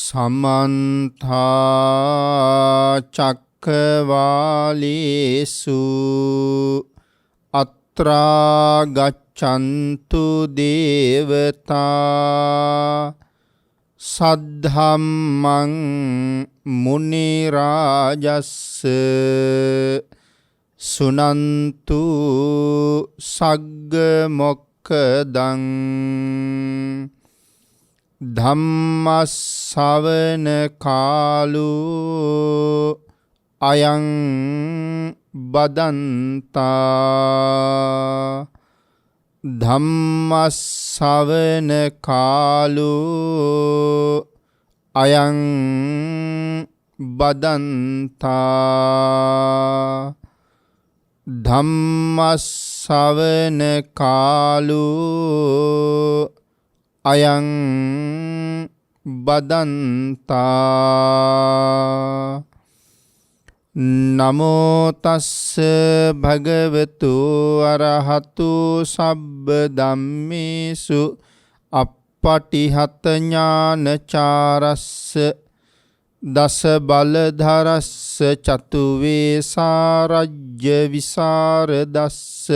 සමන්තා චක්කවාලේසු අත්‍රා ගච්ඡන්තු දේවතා සද්ධම්මං මුනි රාජස්ස සුනන්තු සග්ග මොක්ඛදං ධම්මස්සවන කාලෝ අයං බදන්තා ධම්මස්සවන කාලෝ අයං බදන්තා ධම්මස්සවන කාලෝ අයං බදන්තා නමෝ තස්ස භගවතු අරහතු සබ්බ ධම්මේසු අප්පටිහත ඥානචාරස්ස දස බලධරස්ස චතු වේසාරජ්‍ය විසරදස්ස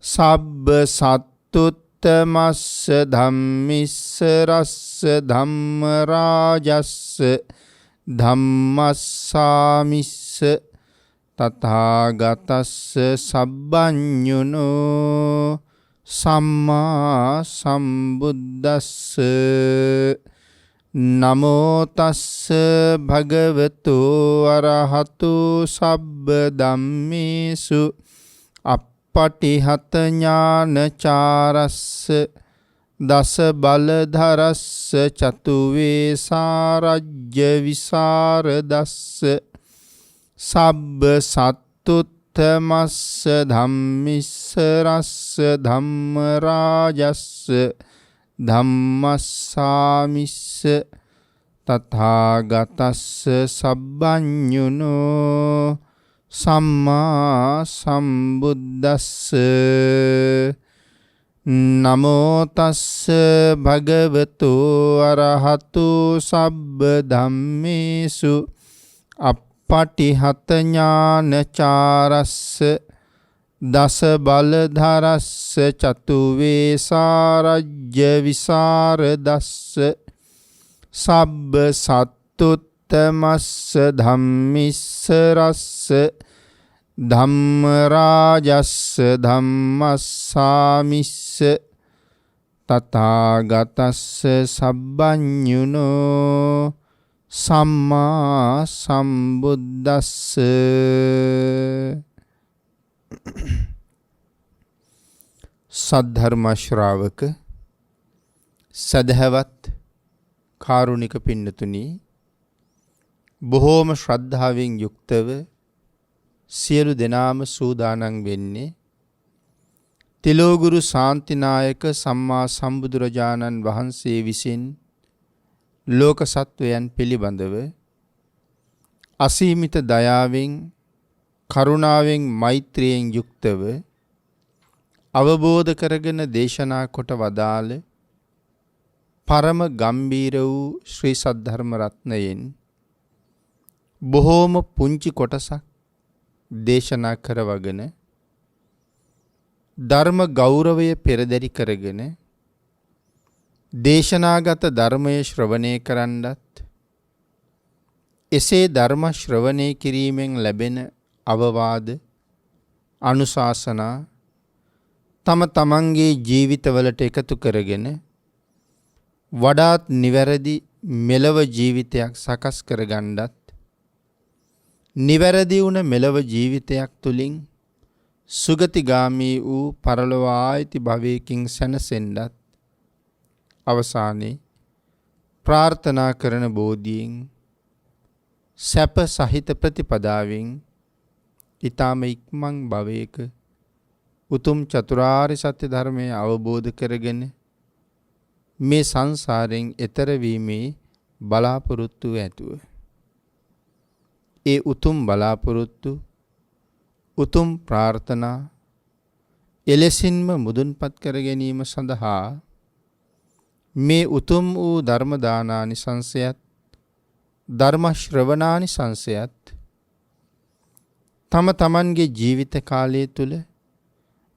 සබ්බ සත්තුත් තමස්ස ධම්මිස්ස රස්ස ධම්ම රාජස්ස ධම්මස්සාමිස්ස තථාගතස්ස සබ්බඤුනෝ සම්මා සම්බුද්දස්ස නමෝ තස්ස භගවතු අරහතු සබ්බ ධම්මේසු පටිහත ඥානචාරස්ස දස බලධරස්ස චතු වේසාරජ්‍ය විසරදස්ස සබ්බ සත්තුත්තමස්ස ධම්මිස්ස රස්ස ධම්ම රාජස්ස ධම්මස්සාමිස්ස තථාගතස්ස සබ්බඤුනෝ සම්මා සම්බුද්දස්ස නමෝ තස්ස භගවතු අරහතු සබ්බ ධම්මේසු අප්පටිහත ඥානචාරස්ස දස බලධරස්ස චතු වේසාරජ්‍ය විසරදස්ස සබ්බ සත්තුත්තමස්ස ධම්මිස්ස රස්ස ධම්ම රාජස්ස ධම්මස්සාමිස්ස තථාගතස්ස සබ්බඤුනෝ සම්මා සම්බුද්දස්ස සද්ධර්ම ශ්‍රාවක සදහවත් කාරුණික පින්නතුනි, බොහෝම ශ්‍රද්ධාවෙන් යුක්තව සියලු දෙනාම සූදානම් වෙන්නේ තිලෝගුරු ශාන්තිනායක සම්මා සම්බුදුරජාණන් වහන්සේ විසින් ලෝක සත්වයන් පිළිබඳව අසීමිත දයාවෙන් කරුණාවෙන් මෛත්‍රියෙන් යුක්තව අවබෝධ කරගෙන දේශනා කොට වදාළ පරම ගම්බීර වූ ශ්‍රී සද්ධර්ම රත්නයෙන් බොහෝම පුංචි කොටසක් දේශනා කරවගෙන ධර්ම ගෞරවය පෙරදරි කරගෙන දේශනාගත ධර්මය ශ්‍රවණය කරන්නත් එසේ ධර්ම ශ්‍රවණය කිරීමෙන් ලැබෙන අවවාද අනුශාසනා තම තමන්ගේ ජීවිතවලට එකතු කරගෙන වඩාත් නිවැරදි මෙලව ජීවිතයක් සකස් කරගන්නත් නිවැරදි වුණ මෙලව ජීවිතයක් තුළින් සුගතිගාමී වූ පරලොව ආයිති භවයකින් සැනසෙන්නත් අවසානයේ ප්‍රාර්ථනා කරන බෝධියෙන් සැප සහිත ප්‍රතිපදාවෙන් ඊ타ම ඉක්මන් භවයක උතුම් චතුරාර්ය සත්‍ය ධර්මය අවබෝධ කරගෙන මේ සංසාරයෙන් එතර වීමේ බලාපොරොත්තු ඇතුව ඒ උතුම් බලාපොරොත්තු උතුම් ප්‍රාර්ථනා එලෙසින්ම මුදුන්පත් කර ගැනීම සඳහා මේ උතුම් වූ ධර්ම දානානිසංසයත් ධර්ම ශ්‍රවණානිසංසයත් තම තමන්ගේ ජීවිත කාලය තුල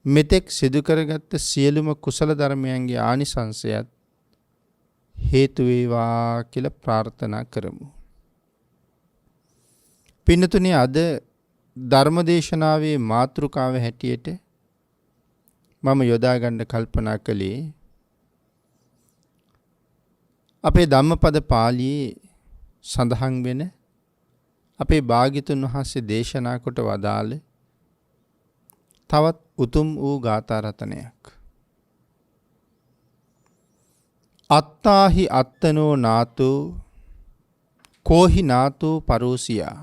මෙතෙක් සිදු කරගත් සියලුම කුසල ධර්මයන්ගේ ආනිසංසයත් හේතු වේවා කියලා ප්‍රාර්ථනා කරමු. පින්නතුනි, අද ධර්මදේශනාවේ මාතෘකාව හැටියට මම යොදා ගන්න කල්පනා කළේ අපේ ධම්මපද පාළියේ සඳහන් වෙන අපේ භාග්‍යතුන් වහන්සේ දේශනා කොට වදාළ තවත් උතුම් වූ ගාථා රතනයක්. අත්තාහි අත්තනෝ නාතෝ කෝහි නාතෝ පරෝසියා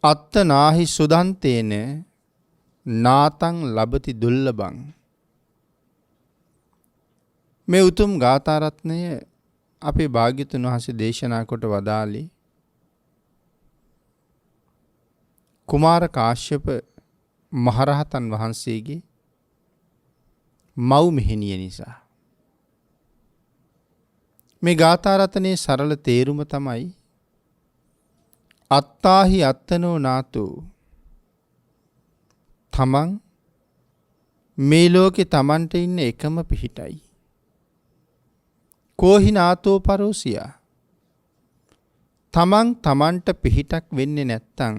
අත්තනාහි සුදන්තේන නාතං ලබති දුල්ලබං. මේ උතුම් ගාථා රත්නය අපේ භාග්‍යතුන් වහන්සේ දේශනා කොට වදාළේ කුමාර කාශ්‍යප මහරහතන් වහන්සේගේ මව් මෙහෙණිය නිසා. මේ ගාථා රත්නයේ සරල තේරුම තමයි අත්තාහි අත්තනෝ නාතෝ. තමන් මේ ලෝකේ තමන්ට ඉන්න එකම පිහිටයි. කෝහි නාතෝ පරෝසියා. තමන් තමන්ට පිහිටක් වෙන්නේ නැත්තම්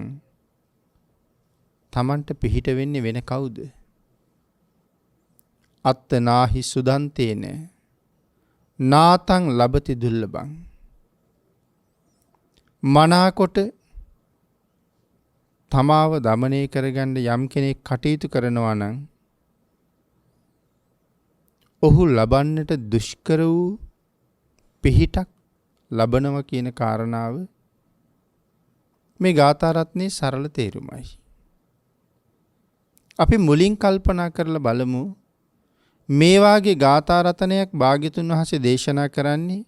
තමන්ට පිහිට වෙන්නේ වෙන කවුද? අත්තනාහි සුදන්තේන නාතං ලබති දුල්ලබං. මනාකොට තමාව දමනය කරගන්න යම් කෙනෙක් කටයුතු කරනවා නම් ඔහු ලබන්නට දුෂ්කර වූ පිහිටක් ලබනවා කියන කාරණාව මේ ගාථා රත්නයේ සරල තේරුමයි. අපි මුලින් කල්පනා කරලා බලමු මේ වාගේ ගාථා රත්නයක් භාග්‍යතුන් වහන්සේ දේශනා කරන්නේ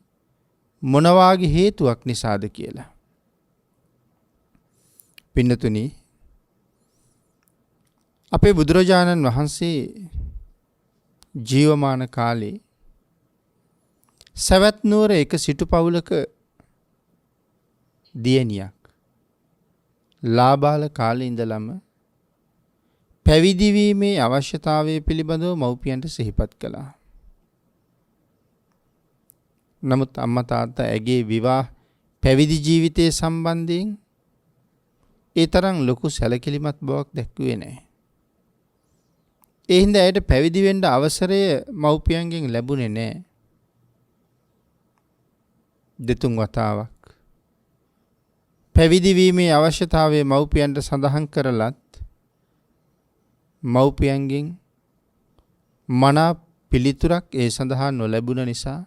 මොන වාගේ හේතුවක් නිසාද කියලා. පින්නතුනි, අපේ බුදුරජාණන් වහන්සේ ජීවමාන කාලේ සවැත් නුවර එක සිටු පවුලක දියණියක් ලාබාල කාලේ ඉඳලම පැවිදි වීමේ අවශ්‍යතාවය පිළිබඳව මව්පියන්ට සිහිපත් කළා. නමුත් අම්මා තාත්තා ඇගේ විවාහ පැවිදි ජීවිතයේ සම්බන්ධයෙන් ඒ තරම් ලොකු සැලකිලිමත් බවක් දැක්ුවේ නැහැ. ඒ හින්දා ඇයට පැවිදි වෙන්න අවසරය මව්පියන්ගෙන් ලැබුණේ නැහැ. දෙතුන් වතාවක් පැවිදි වීමේ අවශ්‍යතාවය මව්පියන්ට සඳහන් කරලත් මව්පියන්ගෙන් මනා පිළිතුරක් ඒ සඳහා නොලැබුණ නිසා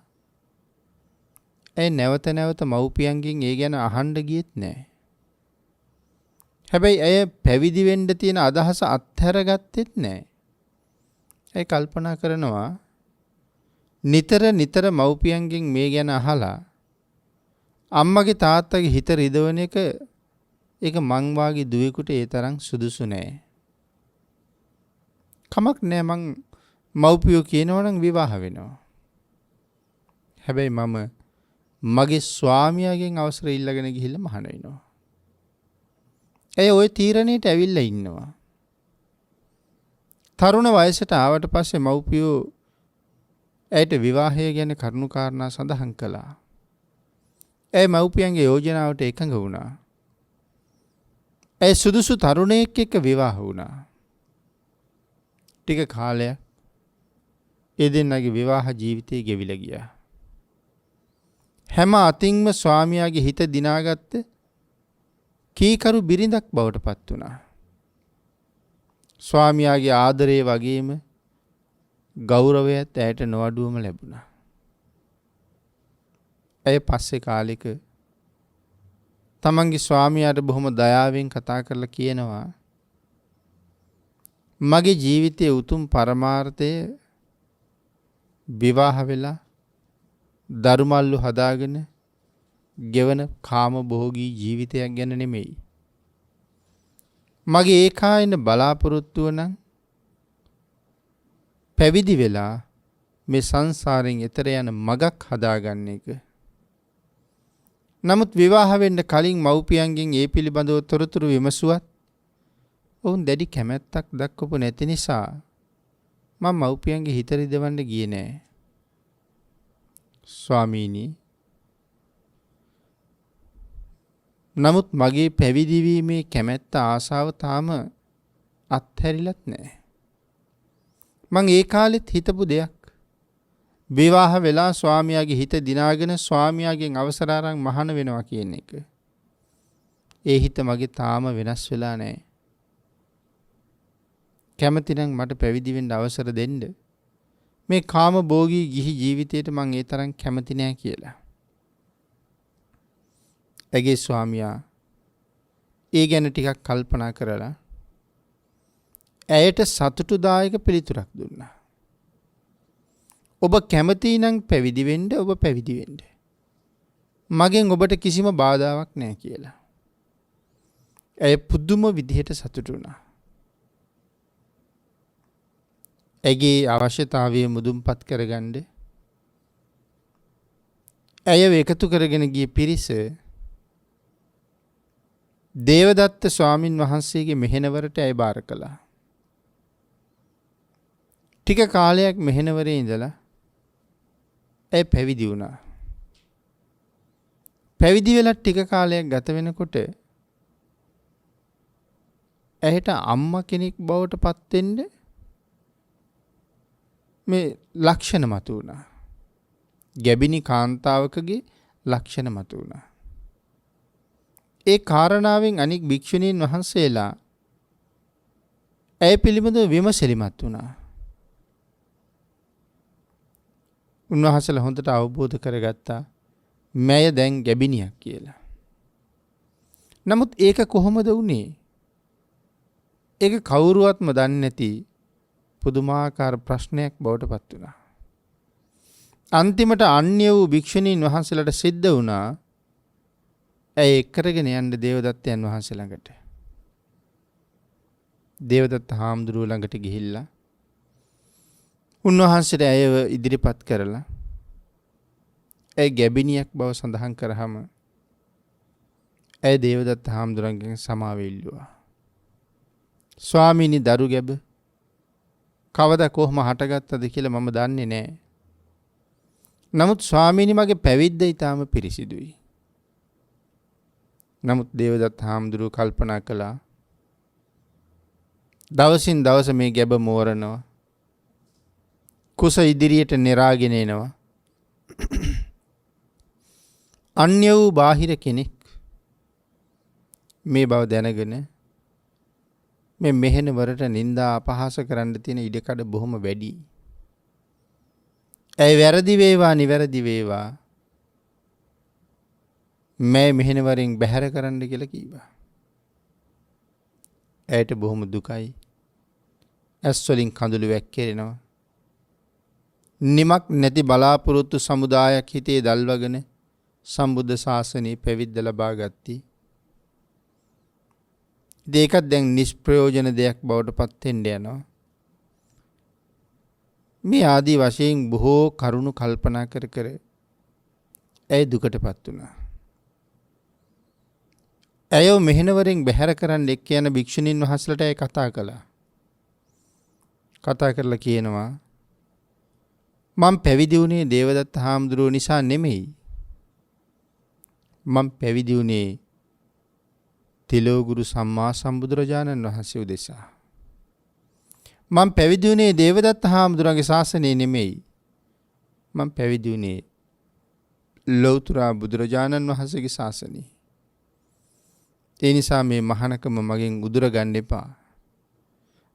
ඇය නැවත නැවත මව්පියන්ගෙන් ඒ ගැන අහන්න ගියෙත් නැහැ. හැබැයි ඇය පැවිදි වෙන්න තියෙන අදහස අත්හැරගත්තෙත් නැහැ. ඇය කල්පනා කරනවා නිතර මව්පියන්ගෙන් මේ ගැන අහලා අම්මගේ තාත්තගේ හිත රිදවන එක ඒක මං වාගේ දුවෙකුට ඒ තරම් සුදුසු නෑ. කමක් නෑ, මං මව්පියෝ කියනවා නම් විවාහ වෙනවා. හැබැයි මම මගේ ස්වාමියාගෙන් අවසර ඉල්ලගෙන ගිහිල්ලා මහාන වෙනවා. ඇය ওই තීරණයට ඇවිල්ලා ඉන්නවා. තරුණ වයසට ආවට පස්සේ මව්පියෝ ඇයට විවාහය ගැන කරුණු කාරණා සඳහන් කළා. ඇය මව්පියන්ගේ යෝජනාවට එකඟ වුණා. ඇය සුදුසු තරුණයෙක් එක්ක විවාහ වුණා. ටික කාලයක් ඒ දෙන්නගේ විවාහ ජීවිතය ගෙවිලා ගියා. හැම අතින්ම ස්වාමියාගේ හිත දිනාගත්ත කීකරු බිරිඳක් බවට පත් වුණා. ස්වාමියාගේ ආදරය වගේම ගෞරවයත් ඇයට නොඅඩුවම ලැබුණා. ඇය පස්සේ කාලෙක තමන්ගේ ස්වාමියාට බොහොම දයාවෙන් කතා කරලා කියනවා, මගේ ජීවිතයේ උතුම් පරමාර්ථය විවාහ වෙලා දරුමල්ලු හදාගෙන ගෙවන කාම භෝගී ජීවිතයක් ගැන නෙමෙයි. මගේ ඒකායන බලාපොරොත්තුව නම් පැවිදි වෙලා මේ සංසාරයෙන් එතර යන මගක් හදාගන්න එක. නමුත් විවාහ වෙන්න කලින් මව්පියන්ගෙන් ඒ පිළිබඳව තොරතුරු විමසුවත් ඔවුන් දැඩි කැමැත්තක් දක්වපු නැති නිසා මම මව්පියන්ගේ හිත රිදවන්න ගියේ නෑ. ස්වාමීනි, නමුත් මගේ පැවිදි වීමේ කැමැත්ත ආසාව තාම අත්හැරිලත් නෑ. මං ඒ කාලෙත් හිතපු දෙයක්. විවාහ වෙලා ස්වාමියාගේ හිත දිනාගෙන ස්වාමියාගෙන් අවසර අරන් මහාන වෙනවා කියන එක. ඒ හිත මගේ තාම වෙනස් වෙලා නෑ. කැමති නම් මට පැවිදි වෙන්න අවසර දෙන්න. මේ කාම භෝගී ගිහි ජීවිතයට මං ඒ තරම් කැමති නෑ කියලා. ඇගේ ස්වාමියා ඒ ගැන ටිකක් කල්පනා කරලා ඇයට සතුටුදායක පිළිතුරක් දුන්නා. ඔබ කැමති නම් පැවිදි වෙන්න ඔබ පැවිදි වෙන්න. මගෙන් ඔබට කිසිම බාධාවක් නැහැ කියලා. ඇය පුදුම විදිහට සතුටු වුණා. ඇගේ අවශ්‍යතාවය මුදුන්පත් කරගන්න ඇයව එකතු කරගෙන ගිය පිරිස දේවදත්ත ස්වාමින් වහන්සේගේ මෙහෙණවරට ඇය බාර කළා. ටික කාලයක් මෙහෙණවරේ ඉඳලා ඇය පැවිදි වුණා. පැවිදි වෙලා ටික කාලයක් ගත වෙනකොට ඇයට අම්මා කෙනෙක් බවට පත් වෙන්න මේ ලක්ෂණ මතු වුණා. ගැබිනි කාන්තාවකගේ ලක්ෂණ මතු වුණා. ඒ කාරණාවෙන් අනික් භික්ෂුණීන් වහන්සේලා ඇය පිළිබඳව විමසිලිමත් වුණා. උන්වහන්සේලා හොඳට අවබෝධ කරගත්තා මෑය දැන් ගැබිනියක් කියලා. නමුත් ඒක කොහොමද වුනේ? ඒක කවුරුවත්ම දන්නේ නැති පුදුමාකාර ප්‍රශ්නයක් බවට පත් වුණා. අන්තිමට අන්‍ය වූ භික්ෂුණීන් වහන්සේලාට සිද්ධ වුණා ඇය එක්කරගෙන යන්න දේවදත්තයන් වහන්සේ ළඟට. දේවදත්ත හාමුදුරුවෝ ළඟට ගිහිල්ලා උන්වහන්සේට ඇයව ඉදිරිපත් කරලා ඇය ගැබිනියක් බව සඳහන් කරාම ඇය දේවදත්ත හාමුදුරන්ගෙන් සමාව ඉල්ලුවා. ස්වාමීනි, දරු ගැබ කවදා කොහොම හටගත්තද කියලා මම දන්නේ නැහැ. නමුත් ස්වාමීනි, මගේ පැවිද්ද ඊටාම පිරිසිදුයි. නමුත් දේවදත්ත හාමුදුරුවෝ කල්පනා කළා දවසින් දවස මේ ගැබ මෝරනවා. කුස ඉදිරියට නෙරාගෙන එනවා. අන්‍ය වූ බාහිර කෙනෙක් මේ බව දැනගෙන මේ මෙහෙණවරට නිନ୍ଦා අපහාස කරන්න තියෙන ඉඩකඩ බොහොම වැඩි. ඇයි වැරදි වේවා නිවැරදි වේවා මේ මෙහෙණවරින් බැහැර කරන්න කියලා කිව්වා. ඇයට බොහොම දුකයි. ඇස් වලින් කඳුළු වැක්කිරෙනවා. නිමක් නැති බලාපොරොත්තු සමුදායක් හිතේ දල්වගෙන සම්බුද්ධ ශාසනයේ පැවිද්ද ලබා ගත්තා. ඒකත් දැන් නිෂ්ප්‍රයෝජන දෙයක් බවට පත් වෙන්න යනවා. මේ ආදී වශයෙන් බොහෝ කරුණු කල්පනා කර කර ඇය දුකටපත් වුණා. ඇයව මෙහෙණවරෙන් බැහැර කරන්න එක්ක යන භික්ෂුණීන් වහන්සේලාට ඇය කතා කළා. කතා කරලා කියනවා මම පැවිදි වුණේ දේවදත්ත හාමුදුරුවෝ නිසා නෙමෙයි. මම පැවිදි වුණේ තිලෝගුරු සම්මා සම්බුදුරජාණන් වහන්සේ උදෙසා. මම පැවිදි වුණේ දේවදත්ත හාමුදුරන්ගේ ශාසනය නෙමෙයි. මම පැවිදි වුණේ ලෞතර බුදුරජාණන් වහන්සේගේ ශාසනය. ඒ නිසා මේ මහානකම මගෙන් උදුර ගන්න එපා.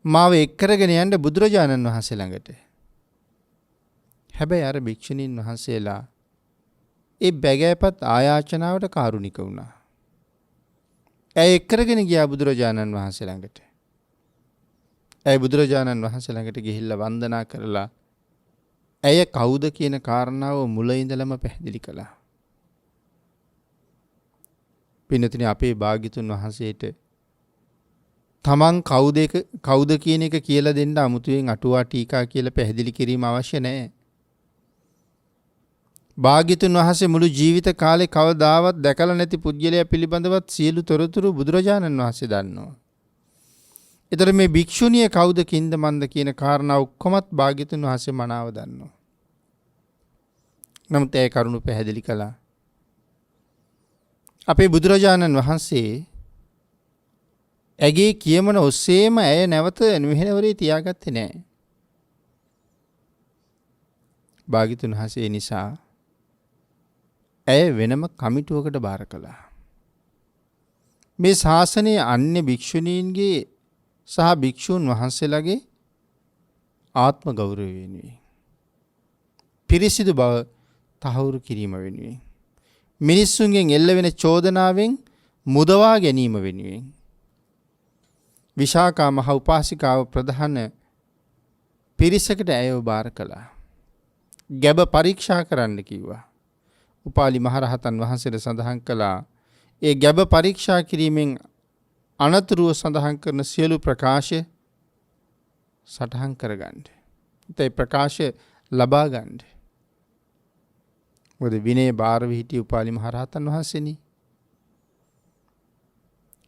මාව එක්කරගෙන යන්න බුදුරජාණන් වහන්සේ ළඟට. හැබැයි අර භික්ෂුණීන් වහන්සේලා ඒ බැගෑපත් ආයාචනාවට කාරුණික වුණා. ඇය එක්කරගෙන ගියා බුදුරජාණන් වහන්සේ ළඟට. ඇය බුදුරජාණන් වහන්සේ ළඟට ගිහිල්ලා වන්දනා කරලා ඇය කවුද කියන කාරණාව මුල ඉඳලම පැහැදිලි කළා. පින්නතුනි, අපේ භාග්‍යතුන් වහන්සේට තමන් කවුද කියන එක කියලා දෙන්න අමුතුවෙන් අටුවා ටීකා කියලා පැහැදිලි කිරීම අවශ්‍ය නැහැ. භාග්‍යතුන් වහන්සේ මුළු ජීවිත කාලේ කවදාවත් දැකලා නැති පුජ්‍යලයා පිළිබඳවත් සියලු තොරතුරු බුදුරජාණන් වහන්සේ දන්නවා. ඒතර මේ භික්ෂුණිය කවුද කින්ද මන්ද කියන කාරණා ඔක්කොමත් භාග්‍යතුන් වහන්සේ මනාව දන්නවා. නමුත් ඒ කරුණු පැහැදිලි කළා. අපේ බුදුරජාණන් වහන්සේ ඇගේ කියමන ඔස්සේම ඇය නැවත මෙහෙණවරේ තියාගත්තේ නැහැ. භාග්‍යතුන් වහන්සේ නිසා ඇය වෙනම කමිටුවකට බාර කළා. මේ ශාසනයේ අන්‍ය භික්ෂුණීන්ගේ සහ භික්ෂූන් වහන්සේලාගේ ආත්ම ගෞරවය වෙනුවෙන් පිරිසිදු බව තහවුරු කිරීම වෙනුවෙන් මිනිස්සුන්ගෙන් එල්ල වෙන චෝදනාවෙන් මුදවා ගැනීම වෙනුවෙන් විශාකා මහ උපාසිකාව ප්‍රධාන පිරිසකට ඇයව බාර කළා. ගැබ පරීක්ෂා කරන්න කිව්වා. උපාලි මහරහතන් වහන්සේට සඳහන් කළා ඒ ගැබ පරීක්ෂා කිරීමෙන් අනතුරුව සඳහන් කරන සියලු ප්‍රකාශ සටහන් කරගන්න. ඒ ප්‍රකාශ ලබා ගන්න. මොකද විනය බාරව හිටිය උපාලි මහරහතන් වහන්සේනි.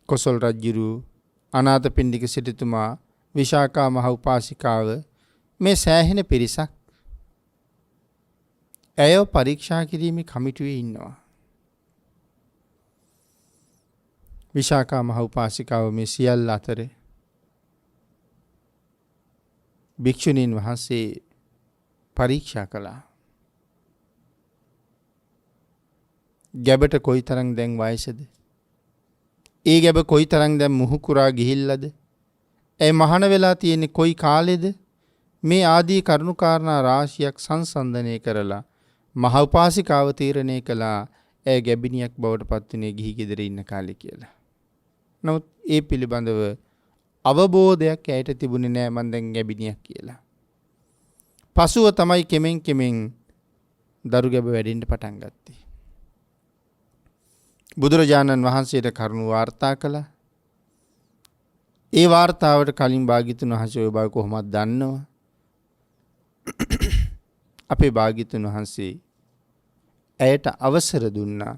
කොසල් රජුරු අනාථපිණ්ඩික සිටුතුමා විශාකා මහ උපාසිකාව මේ සෑහෙන පිරිසක් ඇයව පරීක්ෂා කිරීමේ කමිටුවේ ඉන්නවා. විශාකා මහ උපාසිකාව මේ සියල්ල අතර භික්ෂුණීන් වහන්සේ පරීක්ෂා කළා. ගැබට කොයි තරම් දැන් වයසද? ඒ ගැබ කොයි තරම් දැන් මුහුකුරා ගිහිල්ලාද? ඒ මහාන වෙලා තියෙන්නේ කොයි කාලෙද? මේ ආදී කරුණු කාරණා රාශියක් සංසන්දනය කරලා මහ උපාසිකාව තීරණය කළා ඇය ගැබිනියක් බවට පත් වුණේ ගිහි ගෙදර ඉන්න කාලේ කියලා. නමුත් ඒ පිළිබඳව අවබෝධයක් ඇයට තිබුණේ නෑ මන් දැන් ගැබිනියක් කියලා. පසුව තමයි කෙමෙන් දරු ගැබ වැඩින්න පටන් ගත්තේ. බුදුරජාණන් වහන්සේට කරුණු වාර්තා කළා. ඒ වාර්තාවට කලින් භාග්‍යතුන් වහන්සේ ඔය බව කොහොමද දන්නව? අපේ භාග්‍යතුන් වහන්සේ ඇයට අවසර දුන්නා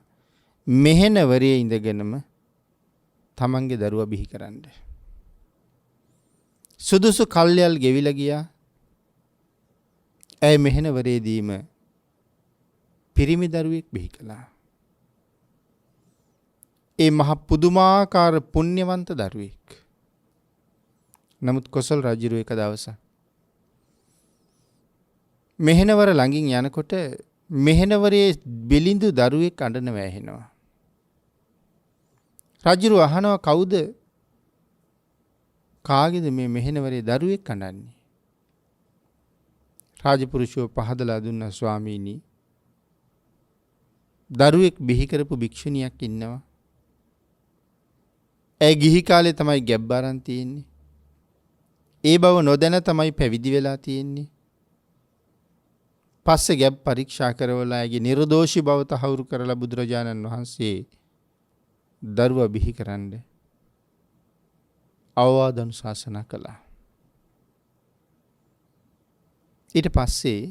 මෙහෙණවරේ ඉඳගෙනම තමන්ගේ දරුවා බිහි කරන්න. සුදුසු කල්යල් ගෙවිලා ගියා. ඇය මෙහෙණවරේදීම පිරිමි දරුවෙක් බිහි කළා. ඒ මහ පුදුමාකාර පුණ්‍යවන්ත දරුවෙක්. නමුත් කොසල් රජුරු එක දවසක් මෙහෙණවර ළඟින් යනකොට මෙහෙණවරේ බිලිඳු දරුවෙක් අඬන වැහෙනවා. රජුරු අහනවා කවුද? කාගේද මේ මෙහෙණවරේ දරුවෙක් අඬන්නේ? රාජපුරුෂෝ පහදලා දුන්නා ස්වාමීනි දරුවෙක් බිහි කරපු භික්ෂුණියක් ඉන්නවා. ඇය ගිහි කාලේ තමයි ගැබ් අරන් තියෙන්නේ. ඒ බව නොදැන තමයි පැවිදි වෙලා තියෙන්නේ. පස්සේ ගැබ් පරීක්ෂා කරවලා ඇගේ නිර්දෝෂී බව තහවුරු කරලා බුදුරජාණන් වහන්සේ දරුවා බිහි කරන්න අවවාද අනුශාසනා කළා. ඊට පස්සේ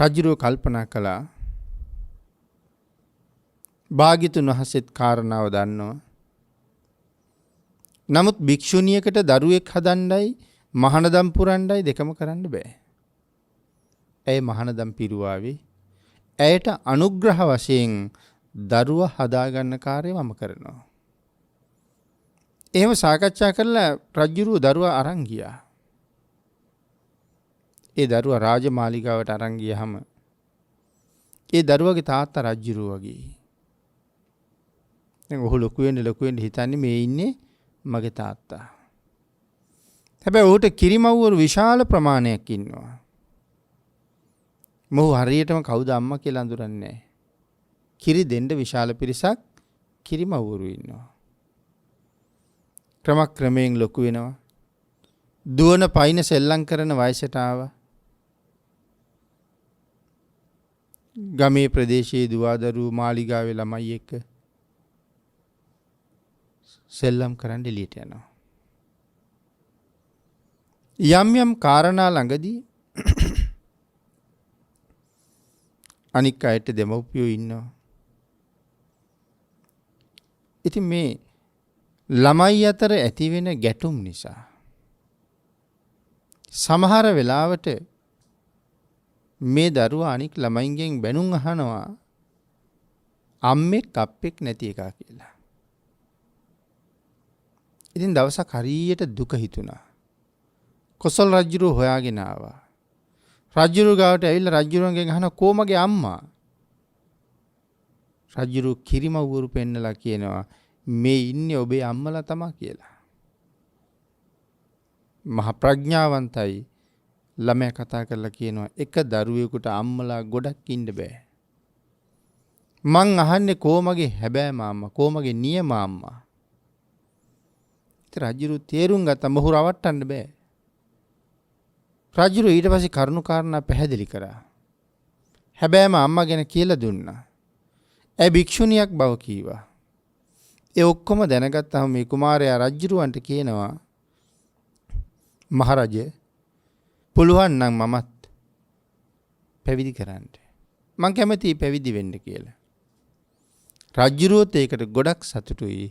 රජුරෝ කල්පනා කළා භාග්‍යතුන් වහන්සේත් කාරණාව දන්නවා. නමුත් භික්ෂුණියකට දරුවෙක් හදන්නයි මහානදම් පුරන්නයි දෙකම කරන්න බෑ. ඇය මහානදම් පිරුවාවේ ඇයට අනුග්‍රහ වශයෙන් දරුවා හදාගන්න කාර්යය මම කරනවා. එහෙම සාකච්ඡා කරලා රජුරුව දරුවා අරන් ගියා. ඒ දරුවා රාජමාලිගාවට අරන් ගියාම ඒ දරුවගේ තාත්තා රජුරුව වගේ. දැන් ඔහු ලොකු වෙන්න හිතන්නේ මේ ඉන්නේ මගේ තාත්තා. හැබැයි ඔහුට කිරිමව්වරු විශාල ප්‍රමාණයක් ඉන්නවා. මොහු හරියටම කවුද අම්මා කියලා අඳුරන්නේ නැහැ. කිරි දෙන්න විශාල පිරිසක් කිරිමව්වරු ඉන්නවා. ක්‍රමයෙන් ලොකු වෙනවා. දුවන පයින් සෙල්ලම් කරන වයසට ආවා. ගමේ ප්‍රදේශයේ දුවදරු මාලිගාවේ ළමයි එක්ක සෙල්ලම් කරන්න එළියට යනවා. යම් කාරණා ළඟදී අනික් අයට දෙමව්පියෝ ඉන්නවා. ඉතින් මේ ළමයි අතර ඇතිවෙන ගැටුම් නිසා සමහර වෙලාවට මේ දරුවා අනික් ළමයින්ගෙන් බැනුම් අහනවා අම්මෙක් අප්පෙක් නැති එකා කියලා. ඉතින් දවසක් හරියට දුක හිතුණා. කොසල් රජුරු හොයාගෙන ආවා. රජුරු ගාවට ඇවිල්ලා රජුරුවන්ගෙන් අහන කොමගේ අම්මා? රජුරු කිරිමව්වරු පෙන්නලා කියනවා මේ ඉන්නේ ඔබේ අම්මලා තමයි කියලා. මහ ප්‍රඥාවන්තයි ළමයා කතා කරලා කියනවා එක දරුවෙකුට අම්මලා ගොඩක් ඉන්න බෑ. මං අහන්නේ කොමගේ හැබෑම අම්මා කොමගේ නියම අම්මා. ඉතින් රජුරු තේරුම් ගත්තා මොහු රවට්ටන්න බෑ. රජුරු ඊට පස්සේ කරුණු කාරණා පැහැදිලි කරා. හැබෑම අම්මා ගැන කියලා දුන්නා. ඒ භික්ෂුණියක් බව කීවා. ඒ ඔක්කොම දැනගත්තාම මේ කුමාරයා රජුරවන්ට කියනවා මහරජා පුළුවන් නම් මමත් පැවිදි කරන්න. මං කැමතියි පැවිදි වෙන්න කියලා. රජුරුවත් ඒකට ගොඩක් සතුටුයි.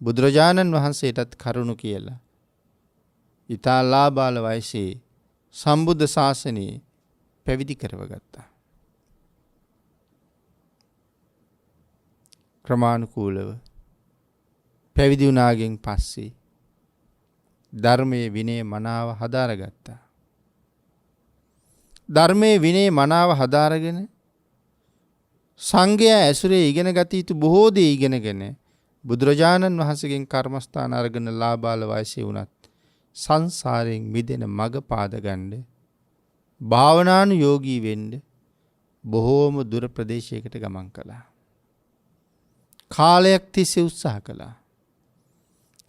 බුදුරජාණන් වහන්සේටත් කරුණු කියලා. ඊතාලා බාල වයසේ සම්බුද්ධ ශාසනය පැවිදි කරවගත්තා. ක්‍රමානුකූලව පැවිදි වුණාගෙන් පස්සේ ධර්මයේ විනය මනාව හදාරගත්තා. ධර්මයේ විනය මනාව හදාරගෙන සංඝයා ඇසුරේ ඉගෙන ගත යුතු බොහෝ දේ ඉගෙනගෙන බුදුරජාණන් වහන්සේගෙන් කර්මස්ථාන අරගෙන ලාබාල වයසේ වුණත් සංසාරයෙන් මිදෙන මඟ පාද ගන්න භාවනානුයෝගී වෙන්න බොහෝම දුර ප්‍රදේශයකට ගමන් කළා. කාලයක් තිස්සේ උත්සාහ කළා.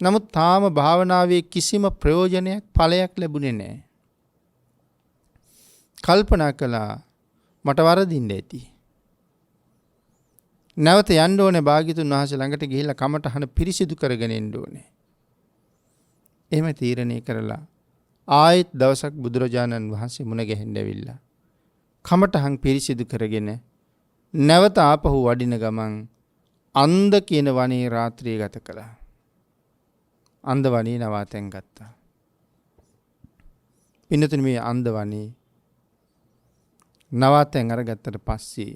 නමුත් තාම භාවනාවේ කිසිම ප්‍රයෝජනයක් ඵලයක් ලැබුණේ නැහැ. කල්පනා කළා මට වරදින්න ඇති. නැවත යන්න ඕනේ භාග්‍යතුන් වහන්සේ ළඟට ගිහිල්ලා කමටහන පිරිසිදු කරගෙන එන්න ඕනේ. එහෙම තීරණය කරලා ආයෙත් දවසක් බුදුරජාණන් වහන්සේ මුණ ගැහෙන්න ඇවිල්ලා කමටහන් පිරිසිදු කරගෙන නැවත ආපහු වඩින ගමන් අන්ද කියන වනේ රාත්‍රිය ගත කළා. අන්ද වනේ නවාතැන් ගත්තා. පින්නතුනි මේ අන්ද වනේ නවාතැන් අරගත්තට පස්සේ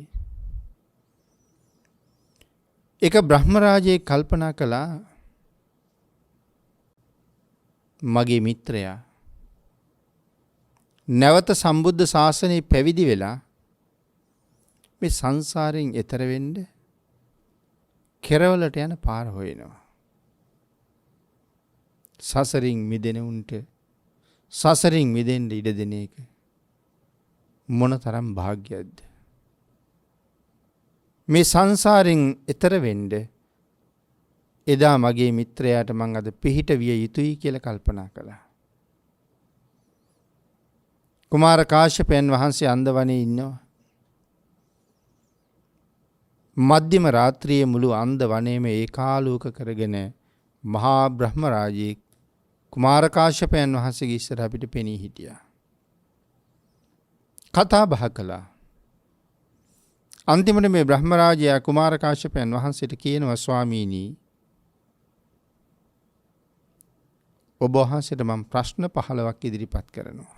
එක බ්‍රහ්ම රාජයෙක් කල්පනා කළා මගේ මිත්‍රයා නැවත සම්බුද්ධ ශාසනයේ පැවිදි වෙලා මේ සංසාරයෙන් එතර වෙන්න කෙරවලට යන පාර හොයනවා. සසරින් මිදෙන උන්ට සසරින් මිදෙන්න ඉඩ දෙන එක මොනතරම් වාග්යක්ද. මේ සංසාරයෙන් එතර වෙන්න එදා මගේ මිත්‍රයාට මං අද පිහිට විය යුතුයි කියලා කල්පනා කළා. කුමාර කාශ්‍යපයන් වහන්සේ අන්දවනේ ඉන්නවා. මධ්‍යම රාත්‍රියේ මුළු අන්ද වනයේම ඒකාලෝක කරගෙන මහා බ්‍රහ්ම රාජයෙක් කුමාර කාශ්‍යපයන් වහන්සේගේ ඉස්සර අපිට පෙනී හිටියා. කතා බහ කළා. අන්තිමට මේ බ්‍රහ්ම රාජයා කුමාර කාශ්‍යපයන් වහන්සේට කියනවා ස්වාමීනි ඔබ වහන්සේට මම ප්‍රශ්න 15ක් ඉදිරිපත් කරනවා.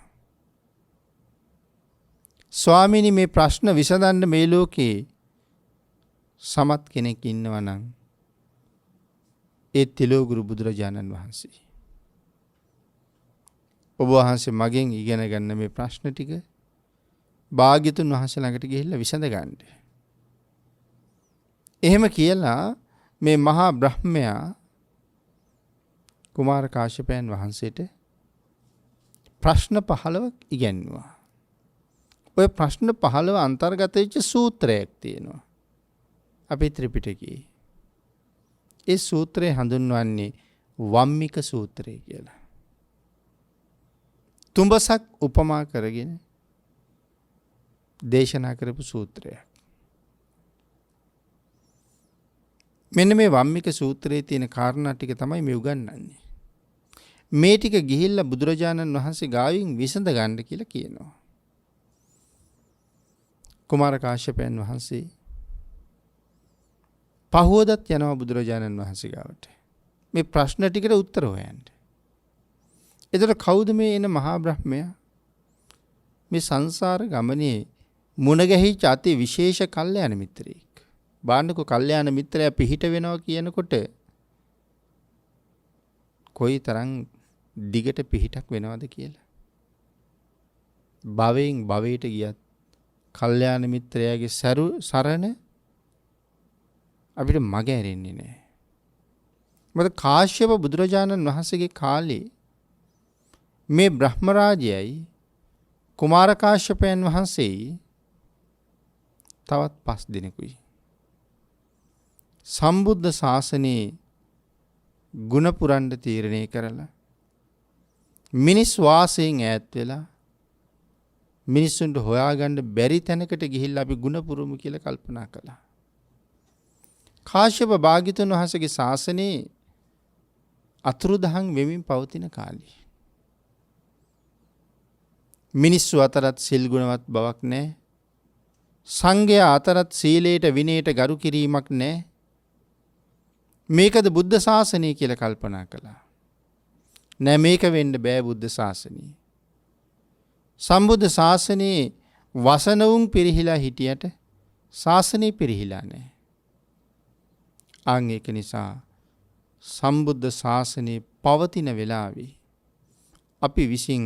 ස්වාමීනි මේ ප්‍රශ්න විසඳන්න මේ ලෝකේ සමත් කෙනෙක් ඉන්නවා නම් ඒ තිලෝගුරු බුදුරජාණන් වහන්සේ. ඔබ වහන්සේ මගෙන් ඉගෙන ගන්න මේ ප්‍රශ්න ටික භාග්‍යතුන් වහන්සේ ළඟට ගිහිල්ලා විසඳ ගන්න. එහෙම කියලා මේ මහා බ්‍රහ්මයා කුමාර කාශ්‍යපයන් වහන්සේට ප්‍රශ්න 15ක් ඉගැන්වුවා. ඔය ප්‍රශ්න 15 අන්තර්ගත වෙච්ච සූත්‍රයක් තියෙනවා අපේ ත්‍රිපිටකයේ. ඒ සූත්‍රය හඳුන්වන්නේ වම්මික සූත්‍රය කියලා. තුඹසක් උපමා කරගෙන දේශනා කරපු සූත්‍රයක්. මෙන්න මේ වම්මික සූත්‍රයේ තියෙන කාරණා ටික තමයි මේ උගන්වන්නේ. මේ ටික ගිහිල්ලා බුදුරජාණන් වහන්සේ ගාවින් විසඳ ගන්න කියලා කියනවා. කුමාර කාශ්‍යපයන් වහන්සේ පහුවදත් යනවා බුදුරජාණන් වහන්සේ ගාවට. මේ ප්‍රශ්න ටිකට උත්තර හොයන්න. එතකොට කවුද මේ එන මහා බ්‍රහ්මයා? මේ සංසාර ගමනේ මුණ ගැහිච්ච අති විශේෂ කල්යාණ මිත්‍රයෙක්. බාන්නකෝ කල්යාණ මිත්‍රයා පිහිට වෙනවා කියනකොට කොයි තරම් දිගට පිහිටක් වෙනවද කියලා. භවයෙන් භවයට ගියත් කල්යාණ මිත්‍රයාගේ සරණ අපිට මග ඇරෙන්නේ නැහැ. මොකද කාශ්‍යප බුදුරජාණන් වහන්සේගේ කාලේ මේ බ්‍රහ්ම රාජයයි කුමාර කාශ්‍යපයන් වහන්සේයි තවත් 5 දිනකුයි සම්බුද්ධ ශාසනයේ ගුණ පුරන්න තීරණය කරලා මිනිස් වාසයෙන් ඈත් වෙලා මිනිස්සුන්ට හොයාගන්න බැරි තැනකට ගිහිල්ලා අපි ගුණ පුරමු කියලා කල්පනා කළා. කාශ්‍යප භාග්‍යතුන් වහන්සේගේ ශාසනයේ අතුරුදහන් වෙමින් පවතින කාලේ මිනිස්සු අතරත් සිල් ගුණවත් බවක් නැහැ. සංඝයා අතරත් සීලයට විනයට ගරු කිරීමක් නැහැ. මේකද බුද්ධ ශාසනය කියලා කල්පනා කළා. නෑ මේක වෙන්න බෑ බුද්ධ ශාසනය. සම්බුද්ධ ශාසනයේ වසනවුන් පිරිහිලා හිටියට ශාසනය පිරිහිලා නැහැ. ඒක නිසා සම්බුද්ධ ශාසනයේ පවතින වෙලාවේ අපි විසින්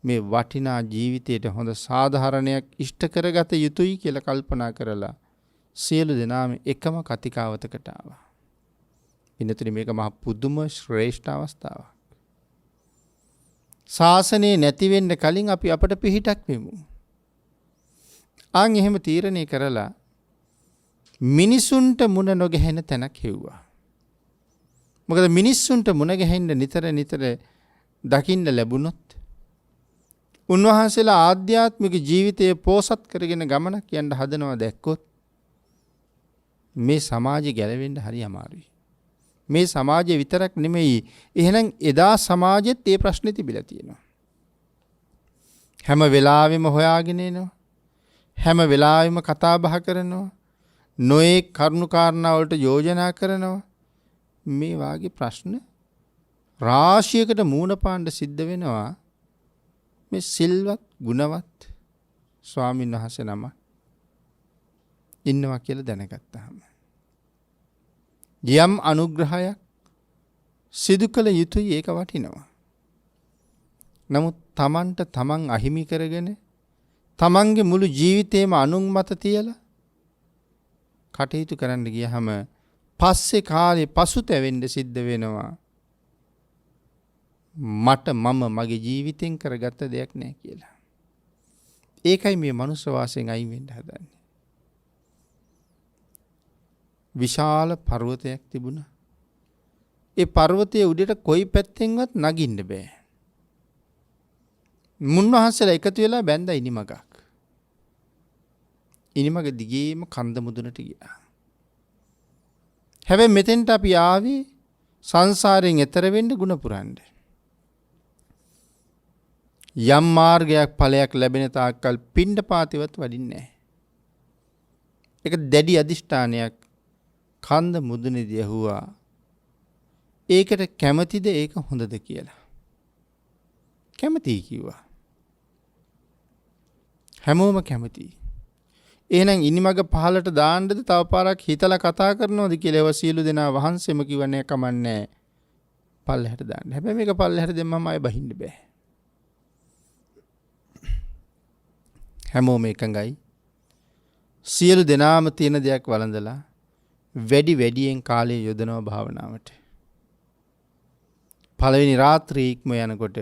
මේ වටිනා ජීවිතයට හොඳ සාධාරණයක් ඉෂ්ට කරගත යුතුයි කියලා කල්පනා කරලා සියලු දෙනාම එකම කතිකාවතකට ආවා. ඉන්නතුනි මේක මහ පුදුම ශ්‍රේෂ්ඨ අවස්ථාවක්. ශාසනය නැති වෙන්න කලින් අපි අපට පිහිටක් වෙමු. එහෙම තීරණය කරලා මිනිසුන්ට මුණ නොගැහෙන තැනක් හෙව්වා. මොකද මිනිස්සුන්ට මුණ ගැහෙන්න නිතර දකින්න ලැබුණොත් උන්වහන්සේලා ආධ්‍යාත්මික ජීවිතයේ පෝසත් කරගෙන ගමනක් යන්න හදනවා දැක්කොත් මේ සමාජය ගැලවෙන්න හරි අමාරුයි. මේ සමාජය විතරක් නෙමෙයි එහෙනම් එදා සමාජෙත් මේ ප්‍රශ්නේ තිබිලා තියෙනවා. හැම වෙලාවෙම හොයාගෙන එනවා. හැම වෙලාවෙම කතා බහ කරනවා. නොයේ කරුණු කාරණා වලට යෝජනා කරනවා. මේ වාගේ ප්‍රශ්න රාශියකට මූණ පාන්න සිද්ධ වෙනවා. මේ සිල්වත් ගුණවත් ස්වාමීන් වහන්සේ නම ඉන්නවා කියලා දැනගත්තාම යම් අනුග්‍රහයක් සිදු කළ යුතුයි. ඒක වටිනවා. නමුත් තමන්ට තමන් අහිමි කරගෙන තමන්ගේ මුළු ජීවිතේම අනුන් මත තියලා කටයුතු කරන්න ගියහම පස්සේ කාලේ පසුතැවෙන්න සිද්ධ වෙනවා. මම මගේ ජීවිතෙන් කරගත්ත දෙයක් නෑ කියලා. ඒකයි මේ මනුස්ස වාසයෙන් අයින් වෙන්න හදන්නේ. විශාල පර්වතයක් තිබුණා. ඒ පර්වතයේ උඩට කොයි පැත්තෙන්වත් නගින්න බෑ. මුන්වහන්සේලා එකතු වෙලා බැඳා ඉනිමගක්. ඉනිමග දිගේම කන්ද මුදුනට ගියා. හැබැයි මෙතෙන්ට අපි ආවේ සංසාරයෙන් එතර වෙන්න ගුණ පුරන්න. යම් මාර්ගයක් ඵලයක් ලැබෙන තාක්කල් පිණ්ඩපාතේවත් වඩින්නේ නැහැ. ඒක දැඩි අදිෂ්ඨානයක් කන්ද මුදුනේදී ඇහුවා. ඒකට කැමතිද ඒක හොඳද කියලා. කැමතියි කිව්වා. හැමෝම කැමතියි. එහෙනම් ඉනිමග පහලට දාන්නද තව පාරක් හිතලා කතා කරනවද කියලා ඒව සියලු දෙනා වහන්සේම කිව්වනේ කමන්නේ පල්ලෙහාට දාන්න. හැබැයි මේක පල්ලෙහාට දෙන්නම ආයෙ බහින්න බෑ. හැමෝම එකඟයි. සියලු දෙනාම තියෙන දෙයක් වළඳලා වැඩියෙන් කාලය යොදනවා භාවනාවට. පළවෙනි රාත්‍රියේ ඉක්ම යනකොට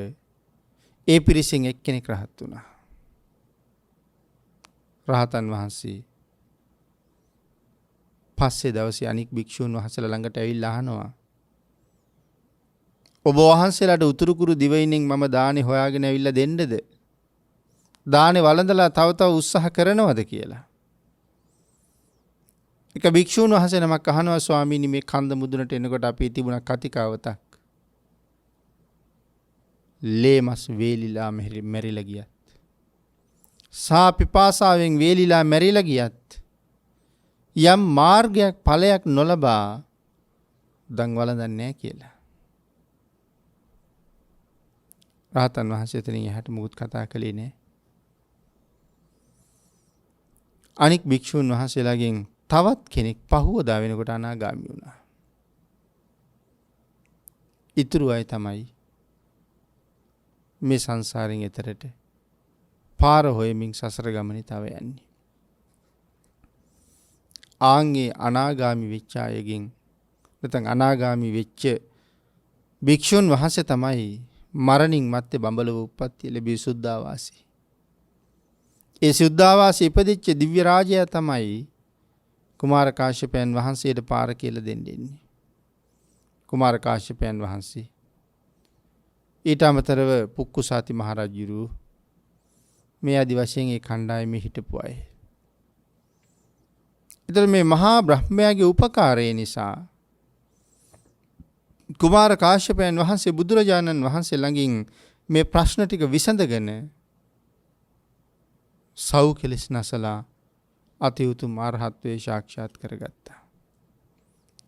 ඒ පිරිසෙන් එක්කෙනෙක් රහත් වුණා. රහතන් වහන්සේ පස්සේ දවසේ අනික් භික්ෂූන් වහන්සේලා ළඟට ඇවිල්ලා අහනවා, ඔබ වහන්සේලාට උතුරු කුරු දිවයිනෙන් මම දානේ හොයාගෙන ඇවිල්ලා දෙන්නද? දානේ වළඳලා තව උත්සාහ කරනවද කියලා. එක භික්ෂූන් වහන්සේ නමක් අහනවා, ස්වාමීනි මේ කන්ද මුදුනට එනකොට අපි තිබුණා කතිකාවතක්. ලේමස් වේලිලා මෙරිලා ගියත් සා පිපාසාවෙන් වේලිලා මැරිලා ගියත් යම් මාර්ගයක් ඵලයක් නොලබා දන් වළඳන්නේ නැහැ කියලා. රහතන් වහන්සේ එතනින් එහාට මුකුත් කතා කළේ නැහැ. අනික් භික්ෂුන් වහන්සේලාගෙන් තවත් කෙනෙක් පහුවදා වෙනකොට අනාගාමී වුණා. ඉතුරු අය තමයි මේ සංසාරයෙන් එතරට පාර හොයමින් සසර ගමනේ තව යන්නේ. ආන්ගේ අනාගාමී වෙච්ච අයගෙන් නැත්නම් අනාගාමී වෙච්ච භික්ෂුන් වහන්සේ තමයි මරණින් මත්තේ බඹලව උප්පත්තිය ලැබී සුද්ධාවාසී. ඒ සුද්ධාවාසී ඉපදිච්ච දිව්‍ය රාජය තමයි කුමාර කාශ්‍යපයන් වහන්සේට පාර කියලා දෙන්නේ. කුමාර කාශ්‍යපයන් වහන්සේ ඊට අමතරව පුක්කුසාති මහරජුරු මේ ආදි වශයෙන් ඒ කණ්ඩායමේ හිටපු අය. ඒතර මේ මහා බ්‍රහ්මයාගේ උපකාරය නිසා කුමාර කාශ්‍යපයන් වහන්සේ බුදුරජාණන් වහන්සේ ළඟින් මේ ප්‍රශ්න ටික විසඳගෙන සව් කෙලෙස් නැසලා අති උතුම් අරහත්ත්වයේ සාක්ෂාත් කරගත්තා.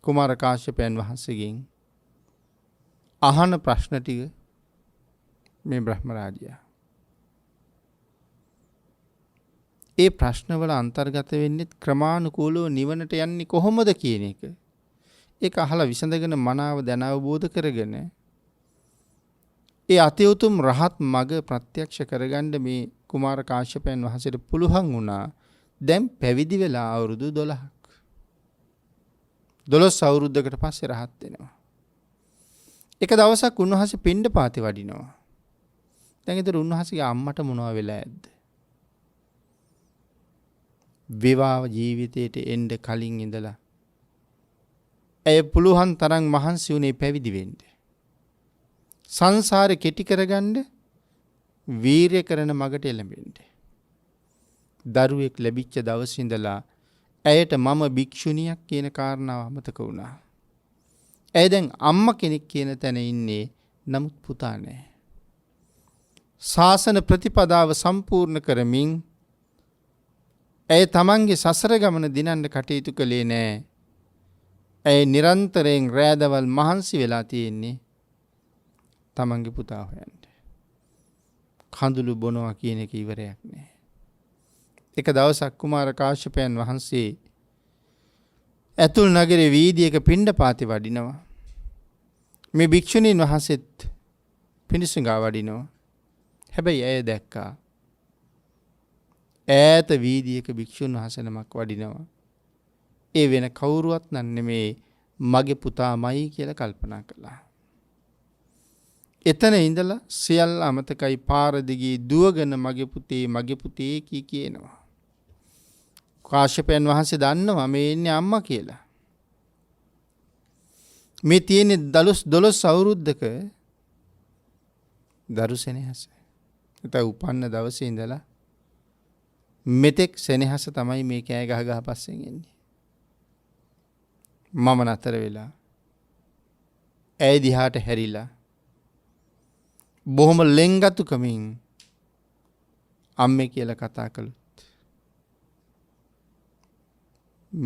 කුමාර කාශ්‍යපයන් වහන්සේගෙන් අහන ප්‍රශ්න ටික මේ බ්‍රහ්ම රාජයා. ඒ ප්‍රශ්නවල අන්තර්ගත වෙන්නේ ක්‍රමානුකූලව නිවනට යන්නේ කොහොමද කියන එක. ඒක අහලා විසඳගෙන මනාව දැන අවබෝධ කරගෙන ඒ අති උතුම් රහත් මඟ ප්‍රත්‍යක්ෂ කරගන්න මේ කුමාර කාශ්‍යපයන් වහන්සේට පුළුවන් වුණා. දැන් පැවිදි වෙලා අවුරුදු 12ක්. 12 අවුරුද්දකට පස්සේ රහත් වෙනවා. එක දවසක් උන්වහන්සේ පිණ්ඩපාතේ වඩිනවා. දැන් ඒතර උන්වහන්සේගේ අම්මට මොනව වෙලා ඇද්ද? විවාහ ජීවිතයට එන්න කලින් ඉඳලා ඇය පුළුවන් තරම් මහන්සි වුණේ පැවිදි වෙන්න. සංසාරේ කෙටි කරගන්න වීරය කරන මගට එළඹෙන්න. දරුවෙක් ලැබිච්ච දවසේ ඉඳලා ඇයට මම භික්ෂුණියක් කියන කාරණාව අමතක වුණා. ඇය දැන් අම්මා කෙනෙක් කියන තැන ඉන්නේ. නමුත් පුතා නැහැ. ශාසන ප්‍රතිපදාව සම්පූර්ණ කරමින් ඇය තමන්ගේ සසර ගමන දිනන්න කටයුතු කළේ නැහැ. ඇය නිරන්තරයෙන් රෑදවල් මහන්සි වෙලා තියෙන්නේ තමන්ගේ පුතා හොයන්න. කඳුළු බොනවා කියන එක ඉවරයක් නැහැ. එක දවසක් කුමාර කාශ්‍යපයන් වහන්සේ ඇතුල් නගරේ වීදියේක පිණ්ඩපාතේ වඩිනවා. මේ භික්ෂුණීන් වහන්සේත් පිණිසුඟා වඩිනවා. හැබැයි ඇය දැක්කා ඈත වීදියේක භික්ෂුන් වහන්සේ නමක් වඩිනවා. ඒ වෙන කවුරුවත් නෙමේ මගේ පුතාමයි කියලා කල්පනා කළා. එතන ඉඳලා සියල්ල අමතකයි පාර දිගේ දුවගෙන මගේ පුතේ කියනවා. කාශ්‍යපයන් වහන්සේ දන්නවා මේ ඉන්නේ අම්මා කියලා. මේ තියෙන්නේ 12 අවුරුද්දක දරු සෙනෙහස. ඒත උපන්න දවසේ ඉඳලා මෙතෙක් සෙනෙහස තමයි මේ කෑ ගහ පස්සෙන් එන්නේ. මම නතර වෙලා ඇය දිහාට හැරිලා බොහොම ලෙන්ගතුකමින් අම්මේ කියලා කතා කළොත්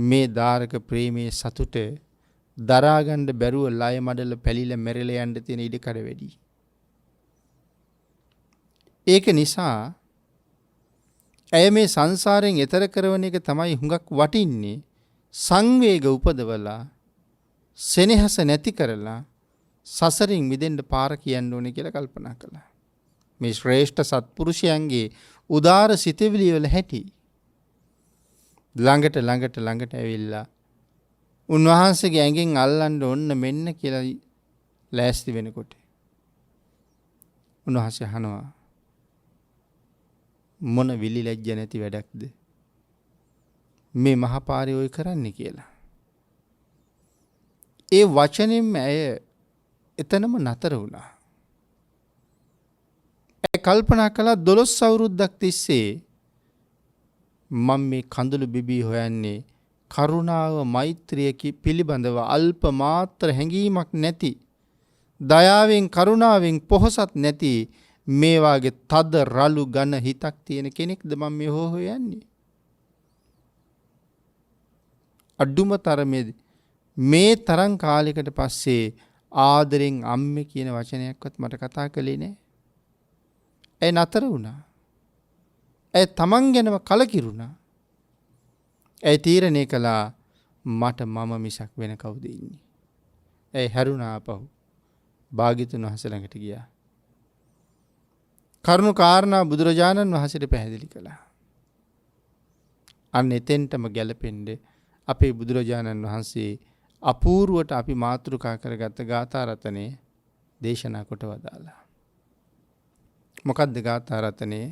මේ දාරක ප්‍රේමයේ සතුට දරාගන්න බැරුව ලය මඩල පැලිලා මැරිලා යන්න තියෙන ඉඩ කඩ වැඩි. ඒක නිසා ඇය මේ සංසාරයෙන් එතර කරන එක තමයි හුඟක් වටින්නේ. සංවේග උපදවලා සෙනෙහස නැති කරලා සසරින් මිදෙන්න පාර කියන්න ඕනේ කියලා කල්පනා කළා. මේ ශ්‍රේෂ්ඨ සත්පුරුෂයන්ගේ උදාර සිතවිලි වල හැටි ළඟට ඇවිල්ලා උන්වහන්සේගේ ඇඟෙන් අල්ලන්න ඕන්න මෙන්න කියලා ලෑස්ති වෙනකොට උන්වහන්සේ අහනවා මොන විලි ලැජ්ජ නැති වැඩක්ද මේ මහපාරේ ඔය කරන්නේ කියලා. ඒ වචනෙන්ම ඇය එතනම නතර වුණා. ඇය කල්පනා කළා 12 අවුරුද්දක් තිස්සේ මම මේ කඳුළු බිබී හොයන්නේ කරුණාව මෛත්‍රිය පිළිබඳව අල්ප මාත්‍ර හැඟීමක් නැති දයාවෙන් කරුණාවෙන් පොහොසත් නැති මේ වාගේ තද රළු ඝන හිතක් තියෙන කෙනෙක්ද මම මේ හොය යන්නේ? අඩුම තරමේ මේ තරම් කාලයකට පස්සේ ආදරෙන් අම්මේ කියන වචනයක්වත් මට කතා කළේ නෑ. ඒ නතර වුණා. ඒ තමන් ගැනම කලකිරුණා. ඒ තීරණය කළා මට මම මිසක් වෙන කවුද ඉන්නේ? ඒ හැරුණා ආපහු භාග්‍යතුන් වහන්සේ ළඟට ගියා. කරුණු කාරණා බුදුරජාණන් වහන්සේට පැහැදිලි කළා. අන්න එතෙන්ටම ගැලපෙන්නේ අපේ බුදුරජාණන් වහන්සේ අපූර්වට අපි මාතෘකා කරගත්ත ගාථා රතනේ දේශනා කොට වදාලා. මොකද්ද ගාථා රතනේ?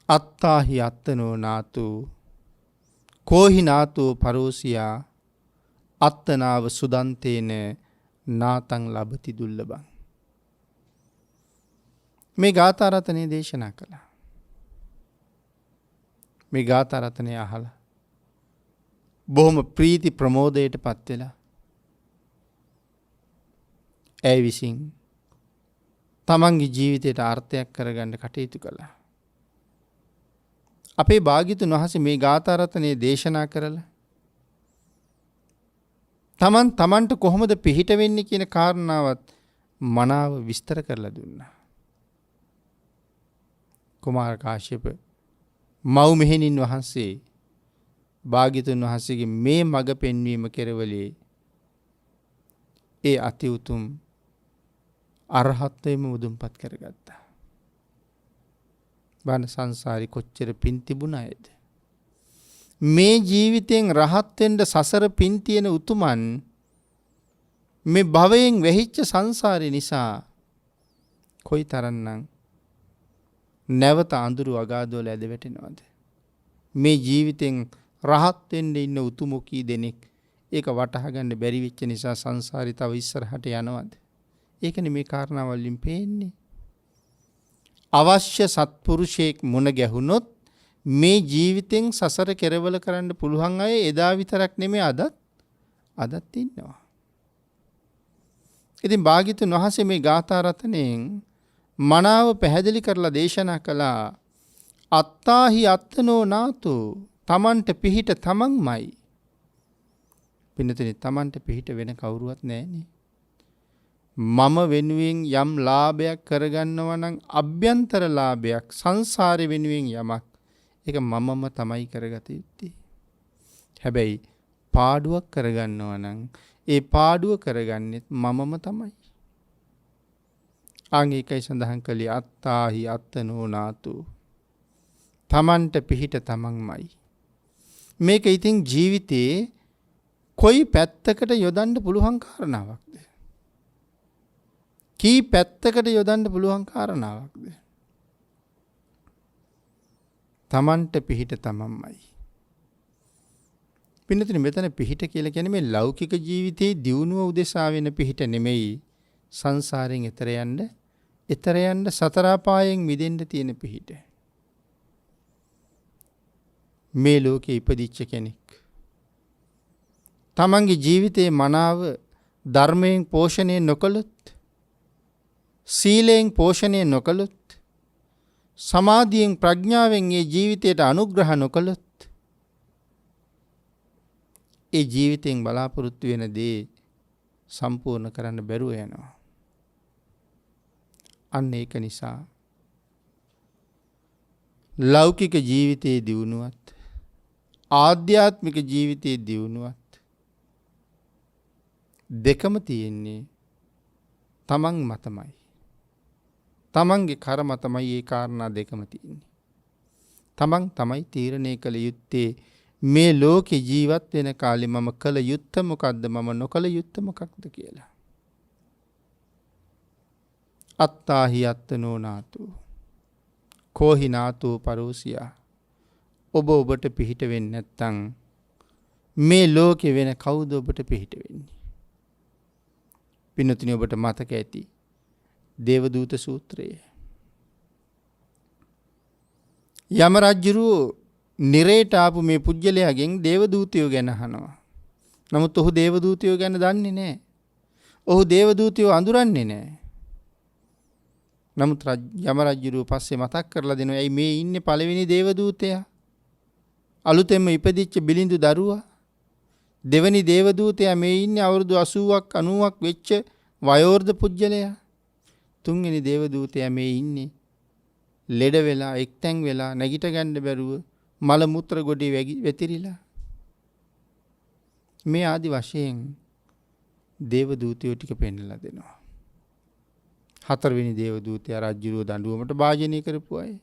අත්තාහි අත්තනෝ නාතු කෝහි නාතු පරෝසියා අත්තනාව සුදන්තේන නාතං ලබති දුල්ලබං. මේ ගාථා රතනේ දේශනා කළා. මේ ගාථා රතනය අහලා බොහොම ප්‍රීති ප්‍රමෝදයට පත් වෙලා ඇය විසින් තමන්ගේ ජීවිතයට අර්ථයක් කරගන්න කටයුතු කළා. අපේ භාග්‍යතුන් වහන්සේ මේ ගාථා රතනය දේශනා කරලා තමන්ට කොහොමද පිහිට වෙන්නේ කියන කාරණාවත් මනාව විස්තර කරලා දුන්නා. කුමාර කාශ්‍යප මව් මෙහෙණින් වහන්සේ භාග්‍යතුන් වහන්සේගේ මේ මඟ පෙන්වීම කෙරවලේ ඒ අති උතුම් අරහත්ත්වයම මුදුන්පත් කරගත්තා. බණ සංසාරි කොච්චර පින් තිබුණ අයද? මේ ජීවිතෙන් රහත් වෙන්න සසර පින් තියෙන උතුමන් මේ භවයෙන් වැහිච්ච සංසාරේ නිසා කොයිතරම්නම් නැවත අඳුරු අගාධවල ඇද වැටෙනවද? මේ ජීවිතෙන් රහත් වෙන්න ඉන්න උතුමෝ කී දෙනෙක් ඒක වටහා ගන්න බැරි වෙච්ච නිසා සංසාරي තව ඉස්සරහට යනවද? ඒකනේ මේ කාරණාවලින් පේන්නේ. අවශ්‍ය සත්පුරුෂයෙක් මුණ ගැහුනොත් මේ ජීවිතෙන් සසර කෙරවල කරන්න පුළුවන් අය එදා විතරක් නෙමෙයි අදත් ඉන්නවා. ඉතින් භාග්‍යතුන් වහන්සේ මේ ගාථා රතනෙන් මනාව පැහැදිලි කරලා දේශනා කළා අත්තාහි අත්තනෝ නාතු තමන්ට පිහිට තමන්මයි. පින්නතේ තමන්ට පිහිට වෙන කවුරුවත් නැහැනේ. මම වෙනුවෙන් යම් ලාභයක් කරගන්නවා නම් අභ්‍යන්තර ලාභයක් සංසාරේ වෙනුවෙන් යමක් ඒක මමම තමයි කරගත යුත්තේ. හැබැයි පාඩුවක් කරගන්නවා නම් ඒ පාඩුව කරගන්නෙත් මමම තමයි. ආංගිකයි සඳහන් කළේ අත්තාහි අත්තනෝ නාතු තමන්ට පිහිට තමන්මයි. මේක ඉතින් ජීවිතේ කොයි පැත්තකට යොදන්න පුළුවන් කාරණාවක්ද? කී පැත්තකට යොදන්න පුළුවන් කාරණාවක්ද? තමන්ට පිහිට තමන්මයි. පින්නතුනි මෙතන පිහිට කියලා කියන්නේ මේ ලෞකික ජීවිතයේ දියුණුව උදෙසා වෙන පිහිට නෙමෙයි. සංසාරයෙන් එතර යන්න සතර අපායෙන් මිදෙන්න තියෙන පිහිට. මේ ලෝකේ ඉපදිච්ච කෙනෙක් තමන්ගේ ජීවිතයේ මනාව ධර්මයෙන් පෝෂණය නොකළොත්, සීලයෙන් පෝෂණය නොකළොත්, සමාධියෙන් ප්‍රඥාවෙන් ඒ ජීවිතයට අනුග්‍රහ නොකළොත් ඒ ජීවිතෙන් බලාපොරොත්තු වෙන දේ සම්පූර්ණ කරන්න බැරුව යනවා. අන්න ඒක නිසා ලෞකික ජීවිතයේ දියුණුවත් ආධ්‍යාත්මික ජීවිතයේ දියුණුවත් දෙකම තියෙන්නේ තමන් මතමයි. තමන්ගේ කර මතමයි ඒ කාරණා දෙකම තියෙන්නේ. තමන් තමයි තීරණය කළ යුත්තේ මේ ලෝකේ ජීවත් වෙන කාලේ මම කළ යුත්තේ මොකක්ද මම නොකළ යුත්තේ මොකක්ද කියලා. අත්තාහි අත්තනෝ නාතු කෝහි නාතු පරෝසියා. ඔබට පිහිට වෙන්නේ නැත්තම් මේ ලෝකේ වෙන කවුද ඔබට පිහිට වෙන්නේ? පින්නතුනි ඔබට මතක ඇති දේවදූත සූත්‍රය. යම රජුරු නිරේට ආපු මේ පුජ්‍යලයාගෙන් දේවදූතයෝ ගැන අහනවා. නමුත් ඔහු දේවදූතයෝ ගැන දන්නේ නැහැ. ඔහු දේවදූතයෝ අඳුරන්නේ නැහැ. නමුත් යම රජුරුව පස්සේ මතක් කරලා දෙනවා ඇයි මේ ඉන්නේ පළවෙනි දේවදූතයා? අලුතෙන්ම ඉපදිච්ච බිලිඳු දරුවා. දෙවනි දේවදූතයා මේ ඉන්නේ අවුරුදු 80ක් 90ක් වෙච්ච වයෝවෘද්ධ පුජ්‍යලයා. තුන්වෙනි දේවදූතයා මේ ඉන්නේ ලෙඩ වෙලා එක්තැන් වෙලා නැගිට ගන්න බැරුව මල මුත්‍ර ගොඩේ වැතිරිලා. මේ ආදි වශයෙන් දේවදූතයෝ ටික පෙන්නලා දෙනවා. හතරවෙනි දේවදූතයා රජුරුව දඬුවමට භාජනය කරපු අය.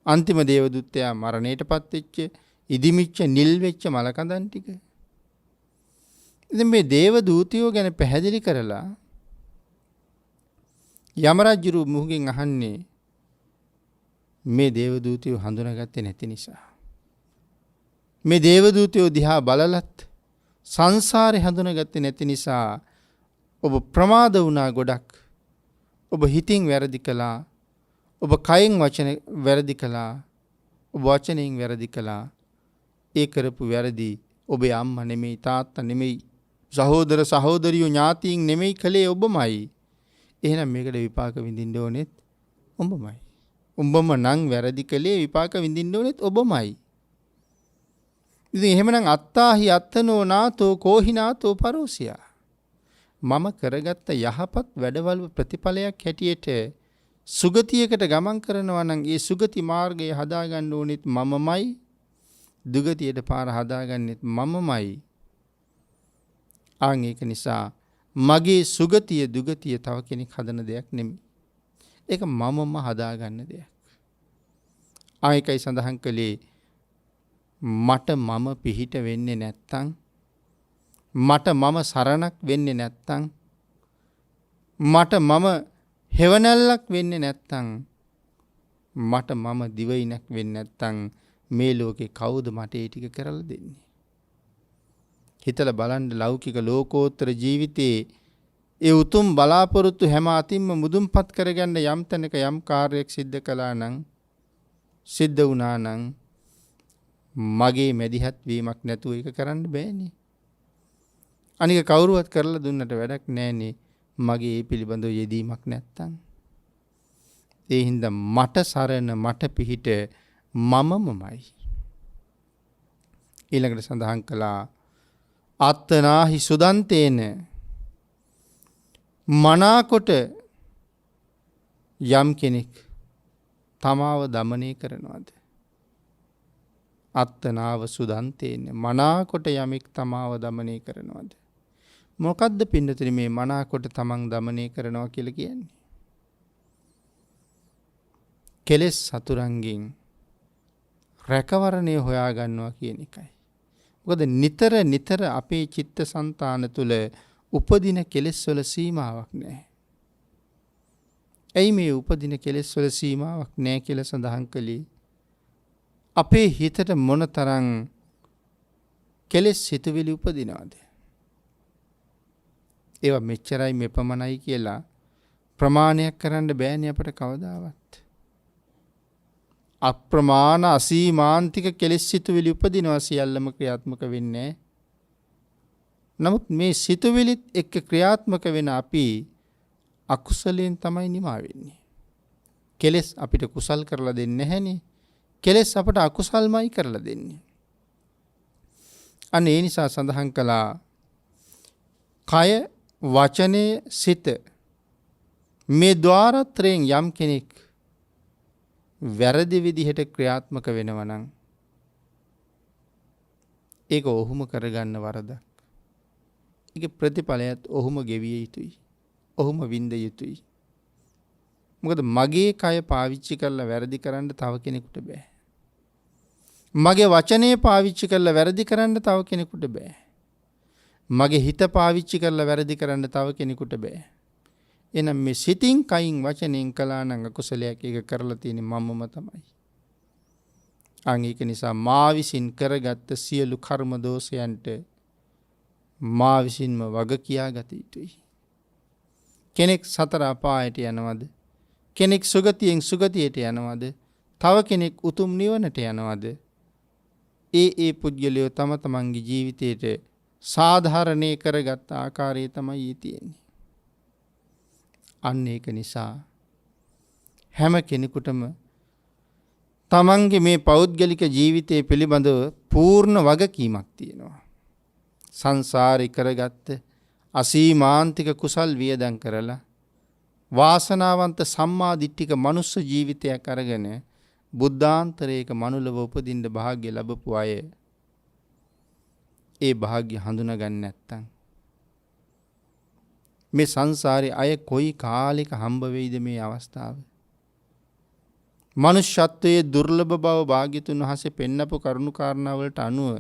අන්තිම දේවදූතයා මරණයටපත් වෙච්ච ඉදිමිච්ච නිල් වෙච්ච මලකඳන් ටික. ඉතින් මේ දේවදූතයෝ ගැන පැහැදිලි කරලා යම රජුරුව මුහුගෙන් අහන්නේ මේ දේවදූතයෝ හඳුනාගත්තේ නැති නිසා. මේ දේවදූතයෝ දිහා බලලත් සංසාරේ හඳුනාගත්තේ නැති නිසා ඔබ ප්‍රමාද වුණා ගොඩක්. ඔබ හිතින් වැරදි කළා. ඔබ කයෙන් වචන වැරදි කළා. ඔබ වචනයෙන් වැරදි කළා. ඒ කරපු වැරදි ඔබේ අම්මා නෙමෙයි තාත්තා නෙමෙයි සහෝදර සහෝදරියෝ ඥාතීන් නෙමෙයි කළේ ඔබමයි. එහෙනම් මේකට විපාක විඳින්න ඕනෙත් ඔබමයි. උඹම නම් වැරදි කළේ විපාක විඳින්න ඕනෙත් ඔබමයි. ඉතින් එහෙමනම් අත්තාහි අත්තනෝ නාතෝ කෝහිනාතෝ පරෝසියා. මම කරගත්ත යහපත් වැඩවල ප්‍රතිඵලයක් හැටියට සුගතියකට ගමන් කරනවා නම් ඒ සුගති මාර්ගය හදාගන්න ඕනෙත් මමමයි. දුගතියට පාර හදාගන්නෙත් මමමයි. ආන් ඒක නිසා මගේ සුගතිය දුගතිය තව කෙනෙක් හදන දෙයක් නෙමෙයි. ඒක මමම හදාගන්න දෙයක්. ආයකයි සඳහන් කළේ මට මම පිහිට වෙන්නේ නැත්තම් මට මම සරණක් වෙන්නේ නැත්තම් මට මම හෙවණැල්ලක් වෙන්නේ නැත්තම් මට මම දිවයිනක් වෙන්නේ නැත්තම් මේ ලෝකේ කවුද මට ඒ ටික කරලා දෙන්නේ? හිතලා බලන්න ලෞකික ලෝකෝත්තර ජීවිතේ ඒ උතුම් බලාපොරොත්තු හැම අතින්ම මුදුන්පත් කරගන්න යම් තැනක යම් කාර්යයක් සිද්ධ කළා නම් සිද්ධ වුණා නම් මගේ මැදිහත් වීමක් නැතුව ඒක කරන්න බෑනේ. අනික කවුරුවත් කරලා දුන්නට වැඩක් නෑනේ මගේ ඒ පිළිබඳව යෙදීමක් නැත්තම්. ඒ හින්දා මට සරණ මට පිහිට මමමයි. ඊළඟට සඳහන් කළා අත්තනාහි සුදන්තේන මනාකොට යම් කෙනෙක් තමාව දමනය කරනවද? අත්තනාව සුදන්තේන මනාකොට යමෙක් තමාව දමනය කරනවද? මොකද්ද පින්නතුනි මේ මනාකොට තමන් දමනය කරනවා කියලා කියන්නේ? කෙලෙස් සතුරන්ගෙන් රැකවරණය හොයා ගන්නවා කියන එකයි. මොකද නිතර අපේ චිත්තසංතාන තුළ උපදින කෙලෙස් වල සීමාවක් නැහැ. ඇයි මේ උපදින කෙලෙස් වල සීමාවක් නැහැ කියලා සඳහන් කළේ? අපේ හිතට මොනතරම් කෙලෙස් සිතුවිලි උපදිනවද? ඒවා මෙච්චරයි මෙපමණයි කියලා ප්‍රමාණයක් කරන්න බෑනේ අපට කවදාවත්. අප්‍රමාණ අසීමාන්තික කෙලෙස් සිතුවිලි උපදිනවා සියල්ලම ක්‍රියාත්මක වෙන්නේ. නමුත් මේ සිතුවිලිත් එක්ක ක්‍රියාත්මක වෙන අපි අකුසලයෙන් තමයි නිමා වෙන්නේ. කෙලෙස් අපිට කුසල් කරලා දෙන්නේ නැහනේ. කෙලෙස් අපට අකුසල්මයි කරලා දෙන්නේ. අන්න ඒ නිසා සඳහන් කළා කය වචනය සිත මේ ద్వාරත්‍රයෙන් යම් කෙනෙක් වැරදි විදිහට ක්‍රියාත්මක වෙනවා නම් ඒක ඔහුම කරගන්න වරදක්. ඒක ප්‍රතිඵලයත් ඔහුම ගෙවිය යුතුයි. ඔහුම විඳ යුතුයි. මොකද මගේ කය පාවිච්චි කරලා වැරදි කරන්න තව කෙනෙකුට බෑ. මගේ වචනේ පාවිච්චි කරලා වැරදි කරන්න තව කෙනෙකුට බෑ. මගේ හිත පාවිච්චි කරලා වැරදි කරන්න තව කෙනෙකුට බෑ. එහෙනම් මේ සිතින් කයින් වචනෙන් කළා නම් අකුසලයක් ඒක කරලා තියෙන්නේ මමම තමයි. අන් ඒක නිසා මා විසින් කරගත්ත සියලු කර්ම දෝෂයන්ට මා විසින්ම වග කියා ගත යුතුයි. කෙනෙක් සතර අපායට යනවද? කෙනෙක් සුගතියෙන් සුගතියට යනවද? තව කෙනෙක් උතුම් නිවනට යනවද? ඒ පුද්ගලයෝ තම තමන්ගේ ජීවිතයට සාධාරණය කරගත් ආකාරය තමයි තියෙන්නේ. අන්න ඒක නිසා හැම කෙනෙකුටම තමන්ගේ මේ පෞද්ගලික ජීවිතය පිළිබඳව පූර්ණ වගකීමක් තියෙනවා. සංසාරේ කරගත්ත අසීමාන්තික කුසල් වියදම් කරලා වාසනාවන්ත සම්මා දිට්ඨික මනුස්ස ජීවිතයක් අරගෙන බුද්ධාන්තරයක මනුලව උපදින්න භාග්‍ය ලැබපු අය ඒ භාග්‍ය හඳුනගන්නේ නැත්තම් මේ සංසාරේ අය කොයි කාලෙක හම්බ වෙයිද මේ අවස්ථාව? මනුෂ්‍යත්වයේ දුර්ලභ බව භාග්‍යතුන් වහන්සේ පෙන්නපු කරුණු කාරණා වලට අනුව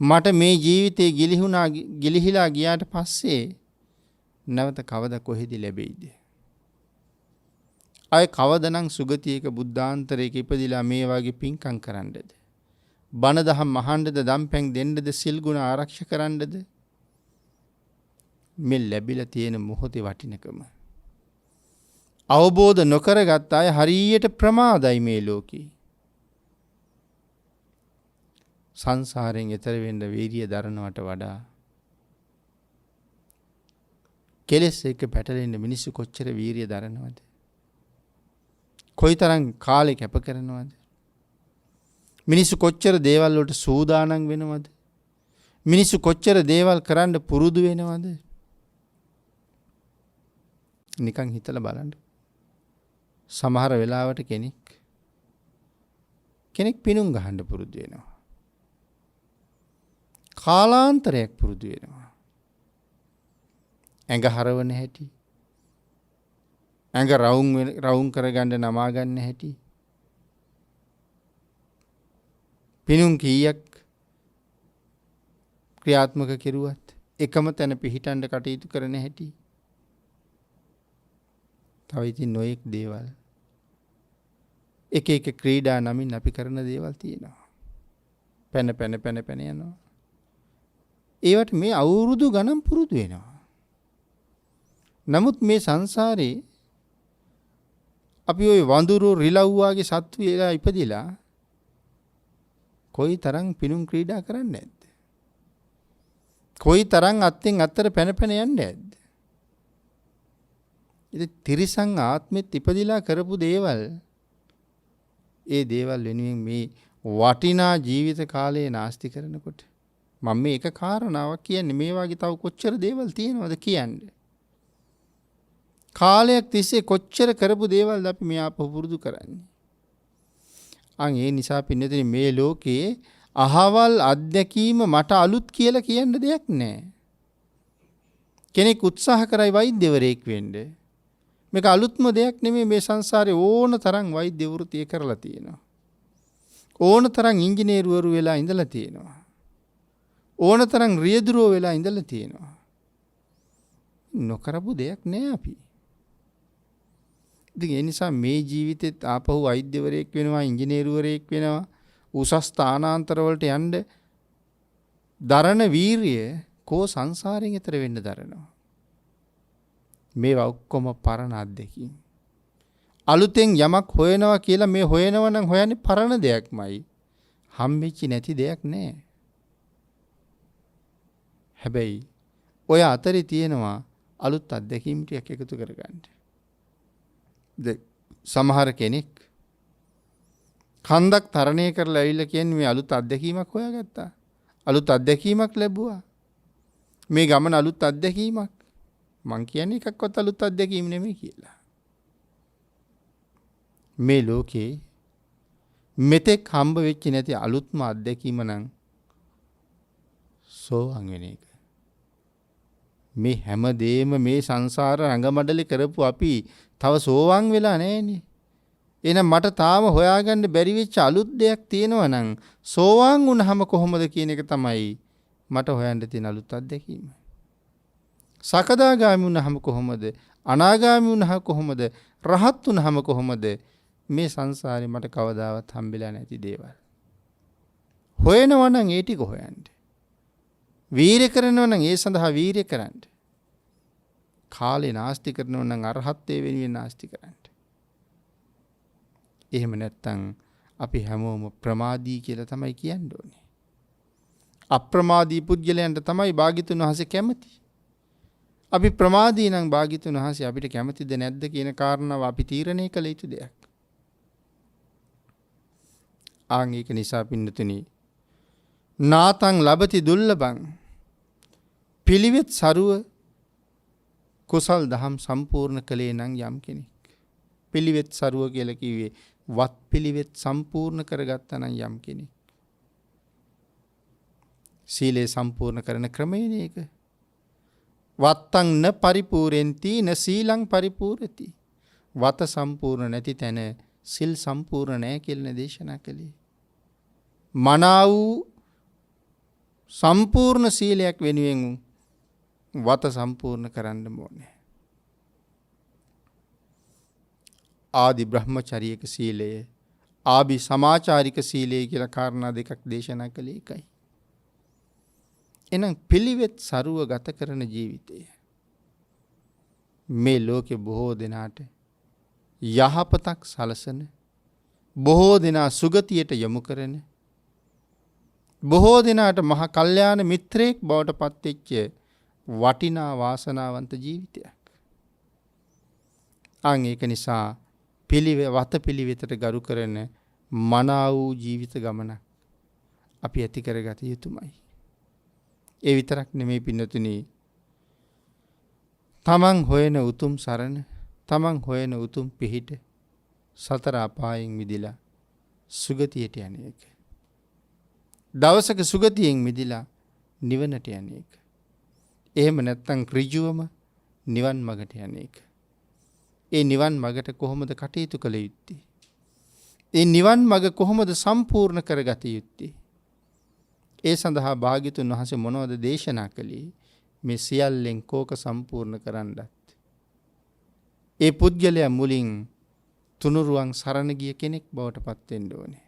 මට මේ ජීවිතේ ගිලිහිලා ගියාට පස්සේ නැවත කවද කොහෙද ලැබෙයිද? අය කවදනම් සුගතියක බුද්ධාන්තරයක ඉපදිලා මේ වගේ පින්කම් කරන්නද? බණ දහම් අහන්නද, දම්පැන් දෙන්නද, සිල් ගුණ ආරක්ෂා කරන්නද? මේ ලැබිලා තියෙන මොහොතේ වටිනකම අවබෝධ නොකරගත් අය හරියට ප්‍රමාදයි මේ ලෝකේ. සංසාරයෙන් එතර වෙන්න වීර්ය දරනවට වඩා කෙලෙස් එක්ක පැටලෙන්න මිනිස්සු කොච්චර වීර්ය දරනවද? කොයිතරම් කාලේ කැප කරනවද? මිනිස්සු කොච්චර දේවල් වලට සූදානම් වෙනවද? මිනිස්සු කොච්චර දේවල් කරන්න පුරුදු වෙනවද? නිකන් හිතලා බලන්න. සමහර වෙලාවට කෙනෙක් පිනුම් ගහන්න පුරුදු වෙනවා. කාලාන්තරයක් පුරුදු වෙනවා. ඇඟ හරවන හැටි, ඇඟ රවුම් කරගන්න නමා ගන්න හැටි, පිනුම් කීයක් ක්‍රියාත්මක කෙරුවත් එකම තැන පිහිටන්න කටයුතු කරන හැටි, තව ඉතින් නොයෙක් දේවල්, එක එක ක්‍රීඩා නමින් අපි කරන දේවල් තියෙනවා. පැන යනවා. ඒවට මේ අවුරුදු ගණන් පුරුදු වෙනවා. නමුත් මේ සංසාරේ අපි ওই වඳුරු රිලව්වාගේ සත්තු වෙලා ඉපදිලා කොයි තරම් පිනුම් ක්‍රීඩා කරන්නේ නැද්ද? කොයි තරම් අත්ෙන් අත්තර පැන යන්නේ නැද්ද? ඉතින් තිරිසන් ආත්මෙත් ඉපදිලා කරපු දේවල්, ඒ දේවල් වෙනුවෙන් මේ වටිනා ජීවිත කාලය නාස්ති කරනකොට මම මේ එක කාරණාවක් කියන්නේ, මේ වගේ තව කොච්චර දේවල් තියෙනවද කියන්නේ. කාලයක් තිස්සේ කොච්චර කරපු දේවල්ද අපි මේ ආපහු පුරුදු කරන්නේ. ඒ නිසා පින්නතේ මේ ලෝකේ අහවල් අත්දැකීම මට අලුත් කියලා කියන්න දෙයක් නැහැ. කෙනෙක් උත්සාහ කරයි වෛද්‍යවරයෙක් වෙන්න. මේක අලුත්ම දෙයක් නෙමෙයි. මේ සංසාරේ ඕන තරම් වෛද්‍ය වෘත්තිය කරලා තියෙනවා. ඕන තරම් ඉංජිනේරුවරු වෙලා ඉඳලා තියෙනවා. ඕන තරම් රියදුරෝ වෙලා ඉඳලා තියෙනවා. නොකරපු දෙයක් නෑ අපි. ඉතින් ඒ නිසා මේ ජීවිතෙත් ආපහු වෛද්‍යවරයෙක් වෙනවා, ඉංජිනේරුවරයෙක් වෙනවා, උසස් ස්ථානාන්තර වලට යන්න දරන වීරිය කෝ සංසාරයෙන් එතර වෙන්න දරනවා. මේවා ඔක්කොම පරණ අත්දැකීම්. අලුතෙන් යමක් හොයනවා කියලා මේ හොයනවා නම් හොයන්නේ පරණ දෙයක්මයි. හම්බෙච්ච නැති දෙයක් නෑ. හැබැයි ඔය අතරේ තියෙනවා අලුත් අත්දැකීම් ටිකක් එකතු කරගන්න. සමහර කෙනෙක් කන්දක් තරණය කරලා ඇවිල්ලා කියන්නේ මේ අලුත් අත්දැකීමක් හොයාගත්තා. අලුත් අත්දැකීමක් ලැබුවා. මේ ගමන අලුත් අත්දැකීමක්. මං කියන්නේ එකක්වත් අලුත් අත්දැකීම් නෙමෙයි කියලා. මේ ලෝකේ මෙතෙක් හම්බ වෙච්ච නැති අලුත්ම අත්දැකීම නම් සෝවාන් වෙන එක. මේ හැමදේම මේ සංසාර රංගමඩලේ කරපු අපි තව සෝවාන් වෙලා නැහැනේ. එහෙනම් මට තාම හොයාගන්න බැරි වෙච්ච අලුත් දෙයක් තියෙනවා නම් සෝවාන් වුණාම කොහොමද කියන එක තමයි මට හොයන්න තියෙන අලුත් අත්දැකීම. සකදාගාමී වුණාම කොහොමද? අනාගාමී වුණාම කොහොමද? රහත් වුණාම කොහොමද? මේ සංසාරේ මට කවදාවත් හම්බෙලා නැති දේවල්. හොයනවා නම් ඒ ටික හොයන්න. වීර්ය කරනවා නම් ඒ සඳහා වීර්ය කරන්න. කාලේ නාස්ති කරනවා නම් අරහත්ත්වයේ වෙනුවෙන් නාස්ති කරන්න. එහෙම නැත්තම් අපි හැමෝම ප්‍රමාදී කියලා තමයි කියන්න ඕනේ. අප්‍රමාදී පුද්ගලයන්ට තමයි භාග්‍යතුන් වහන්සේ කැමති. අපි ප්‍රමාදී නම් භාග්‍යතුන් වහන්සේ අපිට කැමතිද නැද්ද කියන කාරණාව අපි තීරණය කළ යුතු දෙයක්. ආන් ඒක නිසා පින්නතුනි නාතං ලබති දුර්ලභං පිළිවෙත් සරුව කුසල් දහම් සම්පූර්ණ කළේ නම් යම් කෙනෙක්. පිළිවෙත් සරුව කියලා කිව්වේ වත් පිළිවෙත් සම්පූර්ණ කරගත්තා නම් යම් කෙනෙක්. සීලය සම්පූර්ණ කරන ක්‍රමයනේ ඒක. වත්තං න පරිපූර්ණෙන්ති න සීලං පරිපූර්ණති. වත සම්පූර්ණ නැති තැන සිල් සම්පූර්ණ නැහැ කියලා දේශනා කළේ. මනා වූ සම්පූර්ණ සීලයක් වෙනුවෙන් වත සම්පූර්ණ කරන්න ඕනේ. ආදි බ්‍රහ්මචාරියක සීලය ආභි සමාචාරික සීලය කියලා කාරණා දෙකක් දේශනා කළේ එකයි. එහෙනම් පිළිවෙත් සරුව ගත කරන ජීවිතය මේ ලෝකේ බොහෝ දෙනාට යහපතක් සලසන, බොහෝ දෙනා සුගතියට යොමු කරන, බොහෝ දෙනාට මහ කල්යාණ මිත්‍රයෙක් බවට පත්වෙච්ච වටිනා වාසනාවන්ත ජීවිතයක්. අන් ඒක නිසා වත පිළිවෙතට ගරු කරන මනා වූ ජීවිත ගමනක් අපි ඇති කරගත යුතුමයි. ඒ විතරක් නෙමෙයි පින්නතුනි, තමන් හොයන උතුම් සරණ, තමන් හොයන උතුම් පිහිට සතර අපායෙන් මිදිලා සුගතියට යන එක. දවසක සුගතියෙන් මිදිලා නිවනට යන එක. එහෙම නැත්නම් ඍජුවම නිවන් මගට යන එක. ඒ නිවන් මගට කොහොමද කටයුතු කළ යුත්තේ? ඒ නිවන් මග කොහොමද සම්පූර්ණ කරගත යුත්තේ? ඒ සඳහා භාග්‍යතුන් වහන්සේ මොනවද දේශනා කළේ? මේ සියල්ලෙන් කෝක සම්පූර්ණ කරන්නත් ඒ පුද්ගලයා මුලින් තුනුරුවන් සරණ ගිය කෙනෙක් බවට පත් වෙන්න ඕනේ.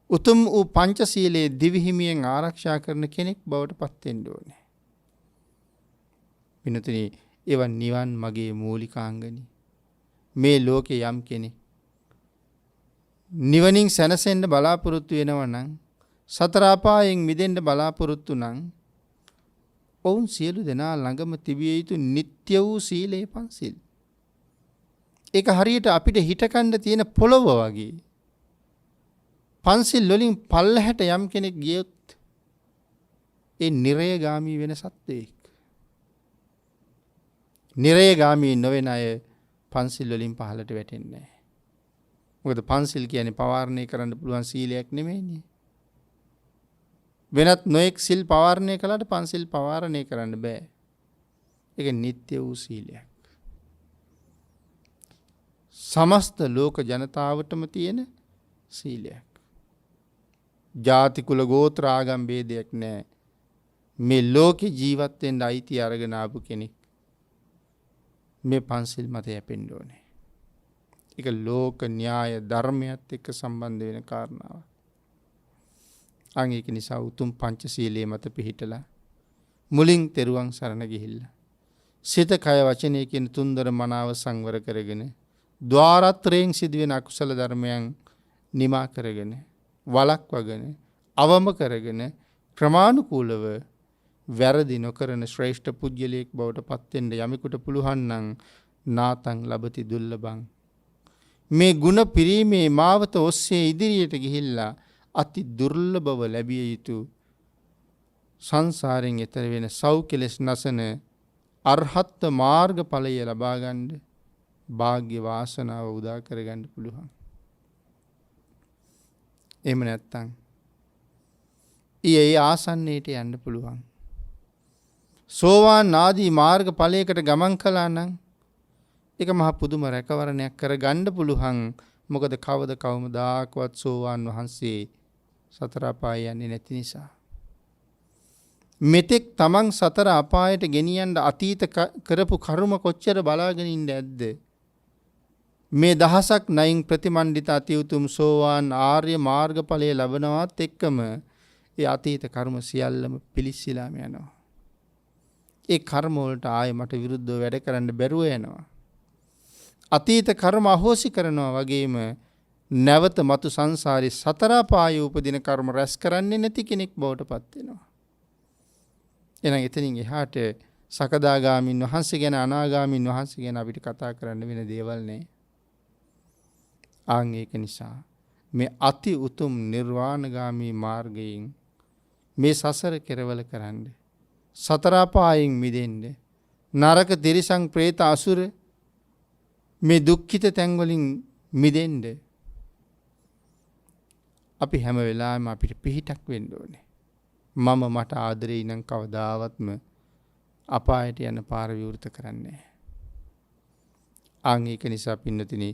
උතුම් වූ පංචශීලයේ දිවිහිමියෙන් ආරක්ෂා කරන කෙනෙක් බවට පත් වෙන්න ඕනේ. විනතුනි ඒවා නිවන් මගේ මූලිකාංගනි. මේ ලෝකේ යම් කෙනෙක් නිවනින් සැනසෙන්න බලාපොරොත්තු වෙනවා නම්, සතර අපායෙන් මිදෙන්න බලාපොරොත්තු නම්, ඔවුන් සියලු දෙනා ළඟම තිබිය යුතු නිත්‍ය වූ සීලේ පන්සිල්. ඒක හරියට අපිට හිටකන්න තියෙන පොළොව වගේ. පන්සිල් වලින් පල්ලහැට යම් කෙනෙක් ගියොත් ඒ නිරයගාමී වෙන සත්වයෙක්. නිරයගාමී නොවන අය පන්සිල් වලින් පහළට වැටෙන්නේ නැහැ. මොකද පන්සිල් කියන්නේ පවාරණය කරන්න පුළුවන් සීලයක් නෙමෙයිනේ. වෙනත් නොඑක් සිල් පවාරණය කළාට පන්සිල් පවාරණය කරන්න බෑ. ඒක නිත්‍ය වූ සීලයක්. සමස්ත ලෝක ජනතාවටම තියෙන සීලයක්. ජාති කුල ගෝත්‍ර ආගම් ભેදයක් නැහැ. මේ ලෝකේ ජීවත් වෙන්න අයිති අරගෙන ආපු කෙනෙක් මේ පන්සිල් මත යැපෙන්න ඕනේ. ඒක ලෝක න්‍යාය ධර්මයත් එක්ක සම්බන්ධ වෙන කාරණාවක්. අන් ඒක නිසා උතුම් පංචශීලයේ මත පිහිටලා මුලින් තෙරුවන් සරණ ගිහිල්ලා සිත කය වචනය කියන තුන්දර මනාව සංවර කරගෙන ద్వාරත්‍රයෙන් සිදුවෙන අකුසල ධර්මයන් නිමා කරගෙන වළක්වගෙන අවම කරගෙන ක්‍රමානුකූලව වැරදි නොකරන ශ්‍රේෂ්ඨ පුජ්‍යලයක් බවට පත් වෙන්න යමෙකුට පුළුවන් නම් නාතං ලබති දුර්ලභං. මේ ගුණ පිරීමේ මාවත ඔස්සේ ඉදිරියට ගිහිල්ලා අති දුර්ලභව ලැබිය යුතු සංසාරයෙන් එතර වෙන සෞඛ්‍යලස් නැසන අරහත් මාර්ගඵලය ලබා ගන්න වාග්ය වාසනාව උදා කර ගන්න පුළුවන්. එහෙම නැත්නම් ඊයේ ආසන්නයට යන්න පුළුවන්. සෝවාන් ආදී මාර්ගඵලයකට ගමන් කළා නම් ඒක මහ පුදුම රැකවරණයක් කර ගන්න පුළුවන්. මොකද කවමදාකවත් සෝවාන් වහන්සේ සතර අපාය යන්නේ නැති නිසා. මෙතෙක් තමන් සතර අපායට ගෙනියන්න අතීත කරපු කර්ම කොච්චර බලාගෙන ඉන්න ඇද්ද? මේ දහසක් නයින් ප්‍රතිමන්විත අති උතුම් සෝවාන් ආර්ය මාර්ගඵලය ලැබනවත් එක්කම ඒ අතීත කර්ම සියල්ලම පිලිස්සලාම යනවා. ඒ කර්ම වලට ආයෙ මට විරුද්ධව වැඩ කරන්න බැරුව යනවා. අතීත කර්ම අහෝසි කරනවා වගේම නැවත මතු සංසාරේ සතර පායේ උපදින කර්ම රැස් කරන්නේ නැති කෙනෙක් බවට පත් වෙනවා. එහෙනම් එතනින් එහාට සකදාගාමින් වහන්සේ ගැන අනාගාමින් වහන්සේ ගැන අපිට කතා කරන්න වෙන දේවල් නැහැ. ආන් ඒක නිසා මේ අති උතුම් නිර්වාණගාමී මාර්ගයෙන් මේ සසර කෙරවල කරන්න සතර පායෙන් මිදෙන්න නරක තිරිසං പ്രേත අසුර මේ දුක්ඛිත තැන් වලින් මිදෙන්න අපි හැම වෙලාවෙම අපිට පිහිටක් වෙන්න ඕනේ. මම මට ආදරේ නම් කවදාවත්ම අපායට යන පාර විවෘත කරන්නේ නැහැ. ආන් ඒක නිසා පින්නතිනි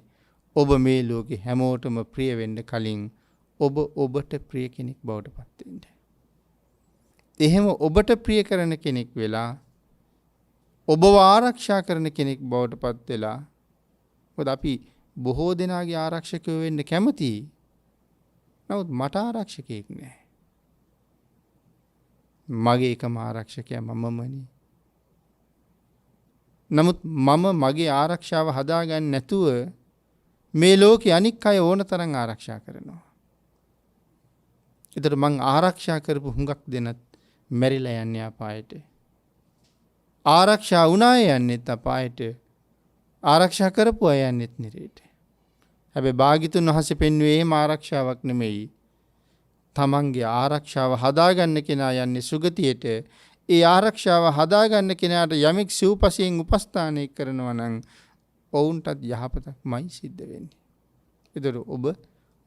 ඔබ මේ ලෝකේ හැමෝටම ප්‍රිය වෙන්න කලින් ඔබ ඔබට ප්‍රිය කෙනෙක් බවට පත් වෙන්න. එහෙම ඔබට ප්‍රිය කරන කෙනෙක් වෙලා ඔබව ආරක්ෂා කරන කෙනෙක් බවට පත් වෙලා මොකද අපි බොහෝ දෙනාගේ ආරක්ෂකයෝ වෙන්න කැමතියි. නමුත් මට ආරක්ෂකයෙක් නැහැ. මගේ එකම ආරක්ෂකයා මමමනේ. නමුත් මම මගේ ආරක්ෂාව හදාගන්න නැතුව මේ ලෝකේ අනික් අය ඕන තරම් ආරක්ෂා කරනවා. ඒතර මං ආරක්ෂා කරපු හුඟක් දෙනත් මැරිලා යන්නේ අපායට. ආරක්ෂා වුණා යන්නේත් අපායට. ආරක්ෂා කරපු අය යන්නේත් නිරේට. හැබැයි භාග්‍යතුන් වහන්සේ පෙන්වුවේ එහෙම ආරක්ෂාවක් නෙමෙයි. තමන්ගේ ආරක්ෂාව හදාගන්න කෙනා යන්නේ සුගතියට. ඒ ආරක්ෂාව හදාගන්න කෙනාට යමෙක් සිව්පසයෙන් උපස්ථානය කරනවා නම් ඔවුන්ටත් යහපතක්මයි සිද්ධ වෙන්නේ. ඒතර ඔබ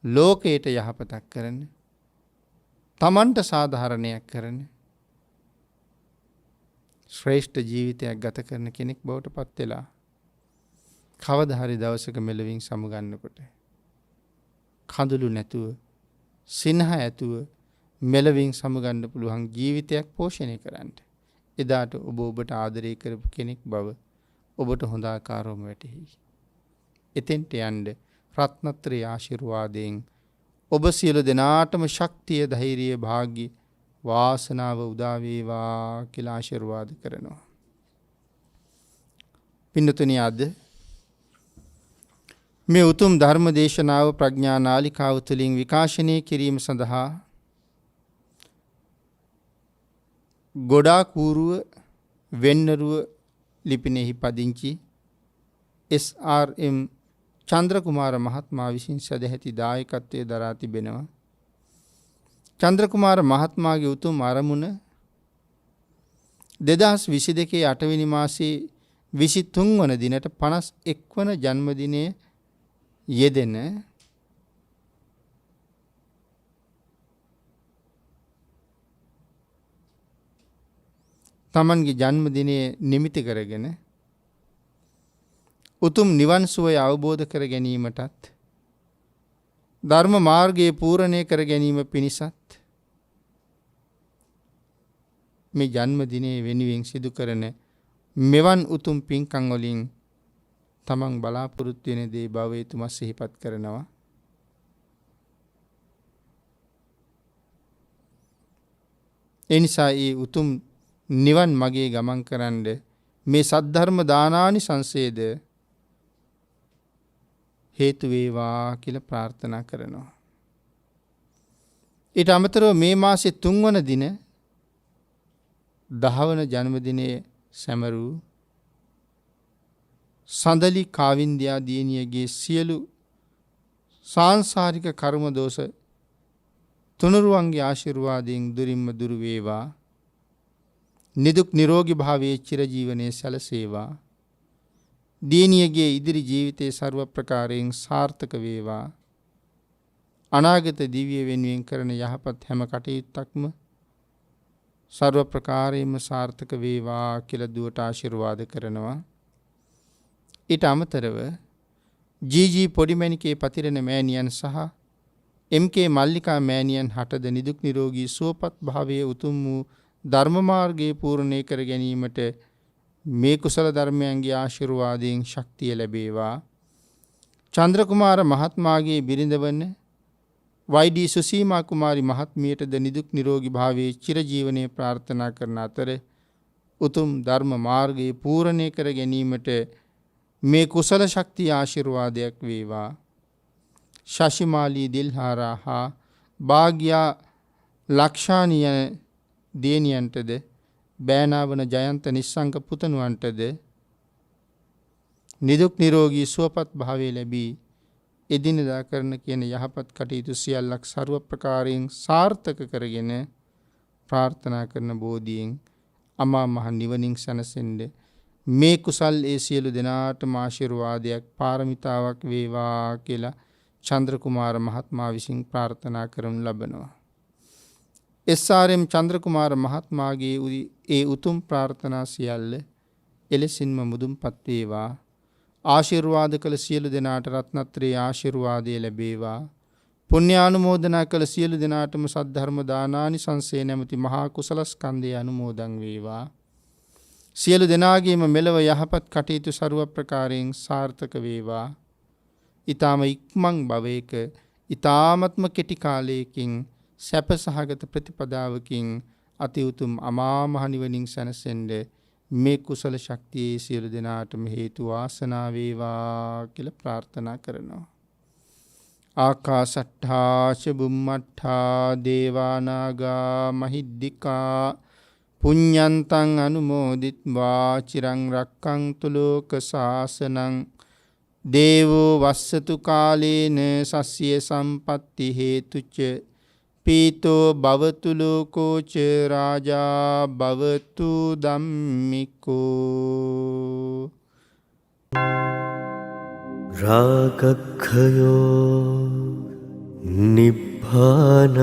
ලෝකයට යහපතක් කරන්න, තමන්ට සාධාරණයක් කරන්න, ශ්‍රේෂ්ඨ ජීවිතයක් ගත කරන කෙනෙක් බවට පත් වෙලා කවදා හරි දවසක මෙලවින් සමුගන්නකොට කඳුළු නැතුව සිනහ ඇතුව මෙලවින් සමුගන්න පුළුවන් ජීවිතයක් පෝෂණය කරන්න. එදාට ඔබ ඔබට ආදරය කරපු කෙනෙක් බව ඔබට හොඳ ආකාරවම වැටහෙයි. එතෙන්ට යන්න රත්නත්‍රයේ ආශිර්වාදයෙන් ඔබ සියලු දෙනාටම ශක්තිය, ධෛර්යය, භාග්‍ය, වාසනාව උදා වේවා කියලා ආශිර්වාද කරනවා. පින්නතුනි අද මේ උතුම් ධර්ම දේශනාව ප්‍රඥා නාලිකාව තුළින් විකාශනය කිරීම සඳහා ගොඩාක් ඌරුව වෙන්නරුව ලිපිනෙහි පදිංචි SRM චන්ද්‍රකුමාර මහත්මයා විසින් සදැහැති දායකත්වයේ දරා තිබෙනවා. චන්ද්‍රකුමාර මහත්මයාගේ උතුම් අරමුණ 2022 8 වෙනි මාසයේ 23 වන දිනට 51 වන ජන්මදිනයේ යෙදෙන තමන්ගේ ජන්මදිනයේ නිමිති කරගෙන උතුම් නිවන් සුවය අවබෝධ කර ගැනීමටත් ධර්ම මාර්ගයේ පූර්ණේ කර ගැනීම පිණිසත් මේ ජන්මදිනයේ වෙනුවෙන් සිදු කරන මෙවන් උතුම් පින්කම් වලින් තමන් බලාපොරොත්තු වෙන දේ බව එතුමා සිහිපත් කරනවා. ඒ නිසා ඒ උතුම් නිවන් මගේ ගමන් කරන්න මේ සද්ධර්ම දානානි සංසේද හේතු වේවා කියලා ප්‍රාර්ථනා කරනවා. ඊට අමතරව මේ මාසේ 3 වන දින 10 වන ජන්මදිනයේ සැමරූ සඳලි කාවින්දයා දියණියගේ සියලු සාංශාරික කර්ම දෝෂ තුනුරුවන්ගේ ආශිර්වාදයෙන් දුරින්ම දුරු වේවා. නිදුක් නිරෝගී භාවයේ චිරජීවනයේ සැලසේවා. දියණියගේ ඉදිරි ජීවිතයේ ਸਰව ප්‍රකාරයෙන් සාර්ථක වේවා. අනාගත දිව්‍ය වෙනුවෙන් කරන යහපත් හැම කටයුත්තක්ම ਸਰව ප්‍රකාරයෙන්ම සාර්ථක වේවා කියලා දුවට ආශිර්වාද කරනවා. ඊට අමතරව ජී පොඩිමැණිකේ පතිරණ මෑණියන් සහ MK මල්ලිකා මෑණියන් හටද නිදුක් නිරෝගී සුවපත් භාවයේ උතුම් වූ ධර්ම මාර්ගයේ පූර්ණේ කර ගැනීමට මේ කුසල ධර්මයන්ගේ ආශිර්වාදයෙන් ශක්තිය ලැබේවා. චන්ද්‍රකුමාර මහත්මයාගේ බිරිඳ වන YD සුසීමා කුමාරි මහත්මියටද නිදුක් නිරෝගී භාවයේ චිරජීවනයේ ප්‍රාර්ථනා කරන අතර උතුම් ධර්ම මාර්ගයේ පූර්ණේ කර ගැනීමට මේ කුසල ශක්තිය ආශිර්වාදයක් වේවා. ශශිමාලී දිල්හාරා හා භාග්‍යා ලක්ෂානිය දේනියන්ටද බෑනාවන ජයන්ත නිස්සංක පුතණුවන්ටද නිදුක් නිරෝගී සුවපත් භාවය ලැබී එදිනෙදා කරන කියන යහපත් කටයුතු සියල්ලක් ਸਰව ප්‍රකාරයෙන් සාර්ථක කරගෙන ප්‍රාර්ථනා කරන බෝධියෙන් අමා මහ නිවනින් සැනසෙන්න මේ කුසල් ඒ සියලු දෙනාටම ආශිර්වාදයක් පාරමිතාවක් වේවා කියලා චන්ද්‍රකුමාර මහත්මයා විසින් ප්‍රාර්ථනා කරනු ලබනවා. SRM චන්ද්‍රකුමාර මහත්මයාගේ ඒ උතුම් ප්‍රාර්ථනා සියල්ල එලෙසින්ම මුදුන්පත් වේවා. ආශිර්වාද කළ සියලු දෙනාට රත්නත්‍රයේ ආශිර්වාදය ලැබේවා. පුණ්‍යානුමෝදනා කළ සියලු දෙනාටම සද්ධර්ම දානානිසංසය නැමැති මහා කුසලස්කන්ධය අනුමෝදන් වේවා. සියලු දෙනාගේම මෙලව යහපත් කටයුතු ਸਰව ප්‍රකාරයෙන් සාර්ථක වේවා. ඊ타ම ඉක්මන් භවයක ඊ타මත්ම කෙටි කාලයකින් සැප සහගත ප්‍රතිපදාවකින් අති උතුම් අමා මහ නිවනින් සැනසෙන්න මේ කුසල ශක්තියේ සියලු දෙනාටම හේතු වාසනා වේවා කියලා ප්‍රාර්ථනා කරනවා. ආකාශට්ඨා ච බුම්මට්ඨා දේවා නාග මහිද්దికා පුඤ්ඤන්තං අනුමෝදිත්වා චිරං රක්ඛන්තු ලෝක සාසනං දේවෝ වස්සතු කාලේන සස්ය සම්පatti හේතුච පීතෝ භවතු ලෝකෝ ච රාජා භවතු ධම්මිකෝ රාගක්ඛයෝ නිබ්බානං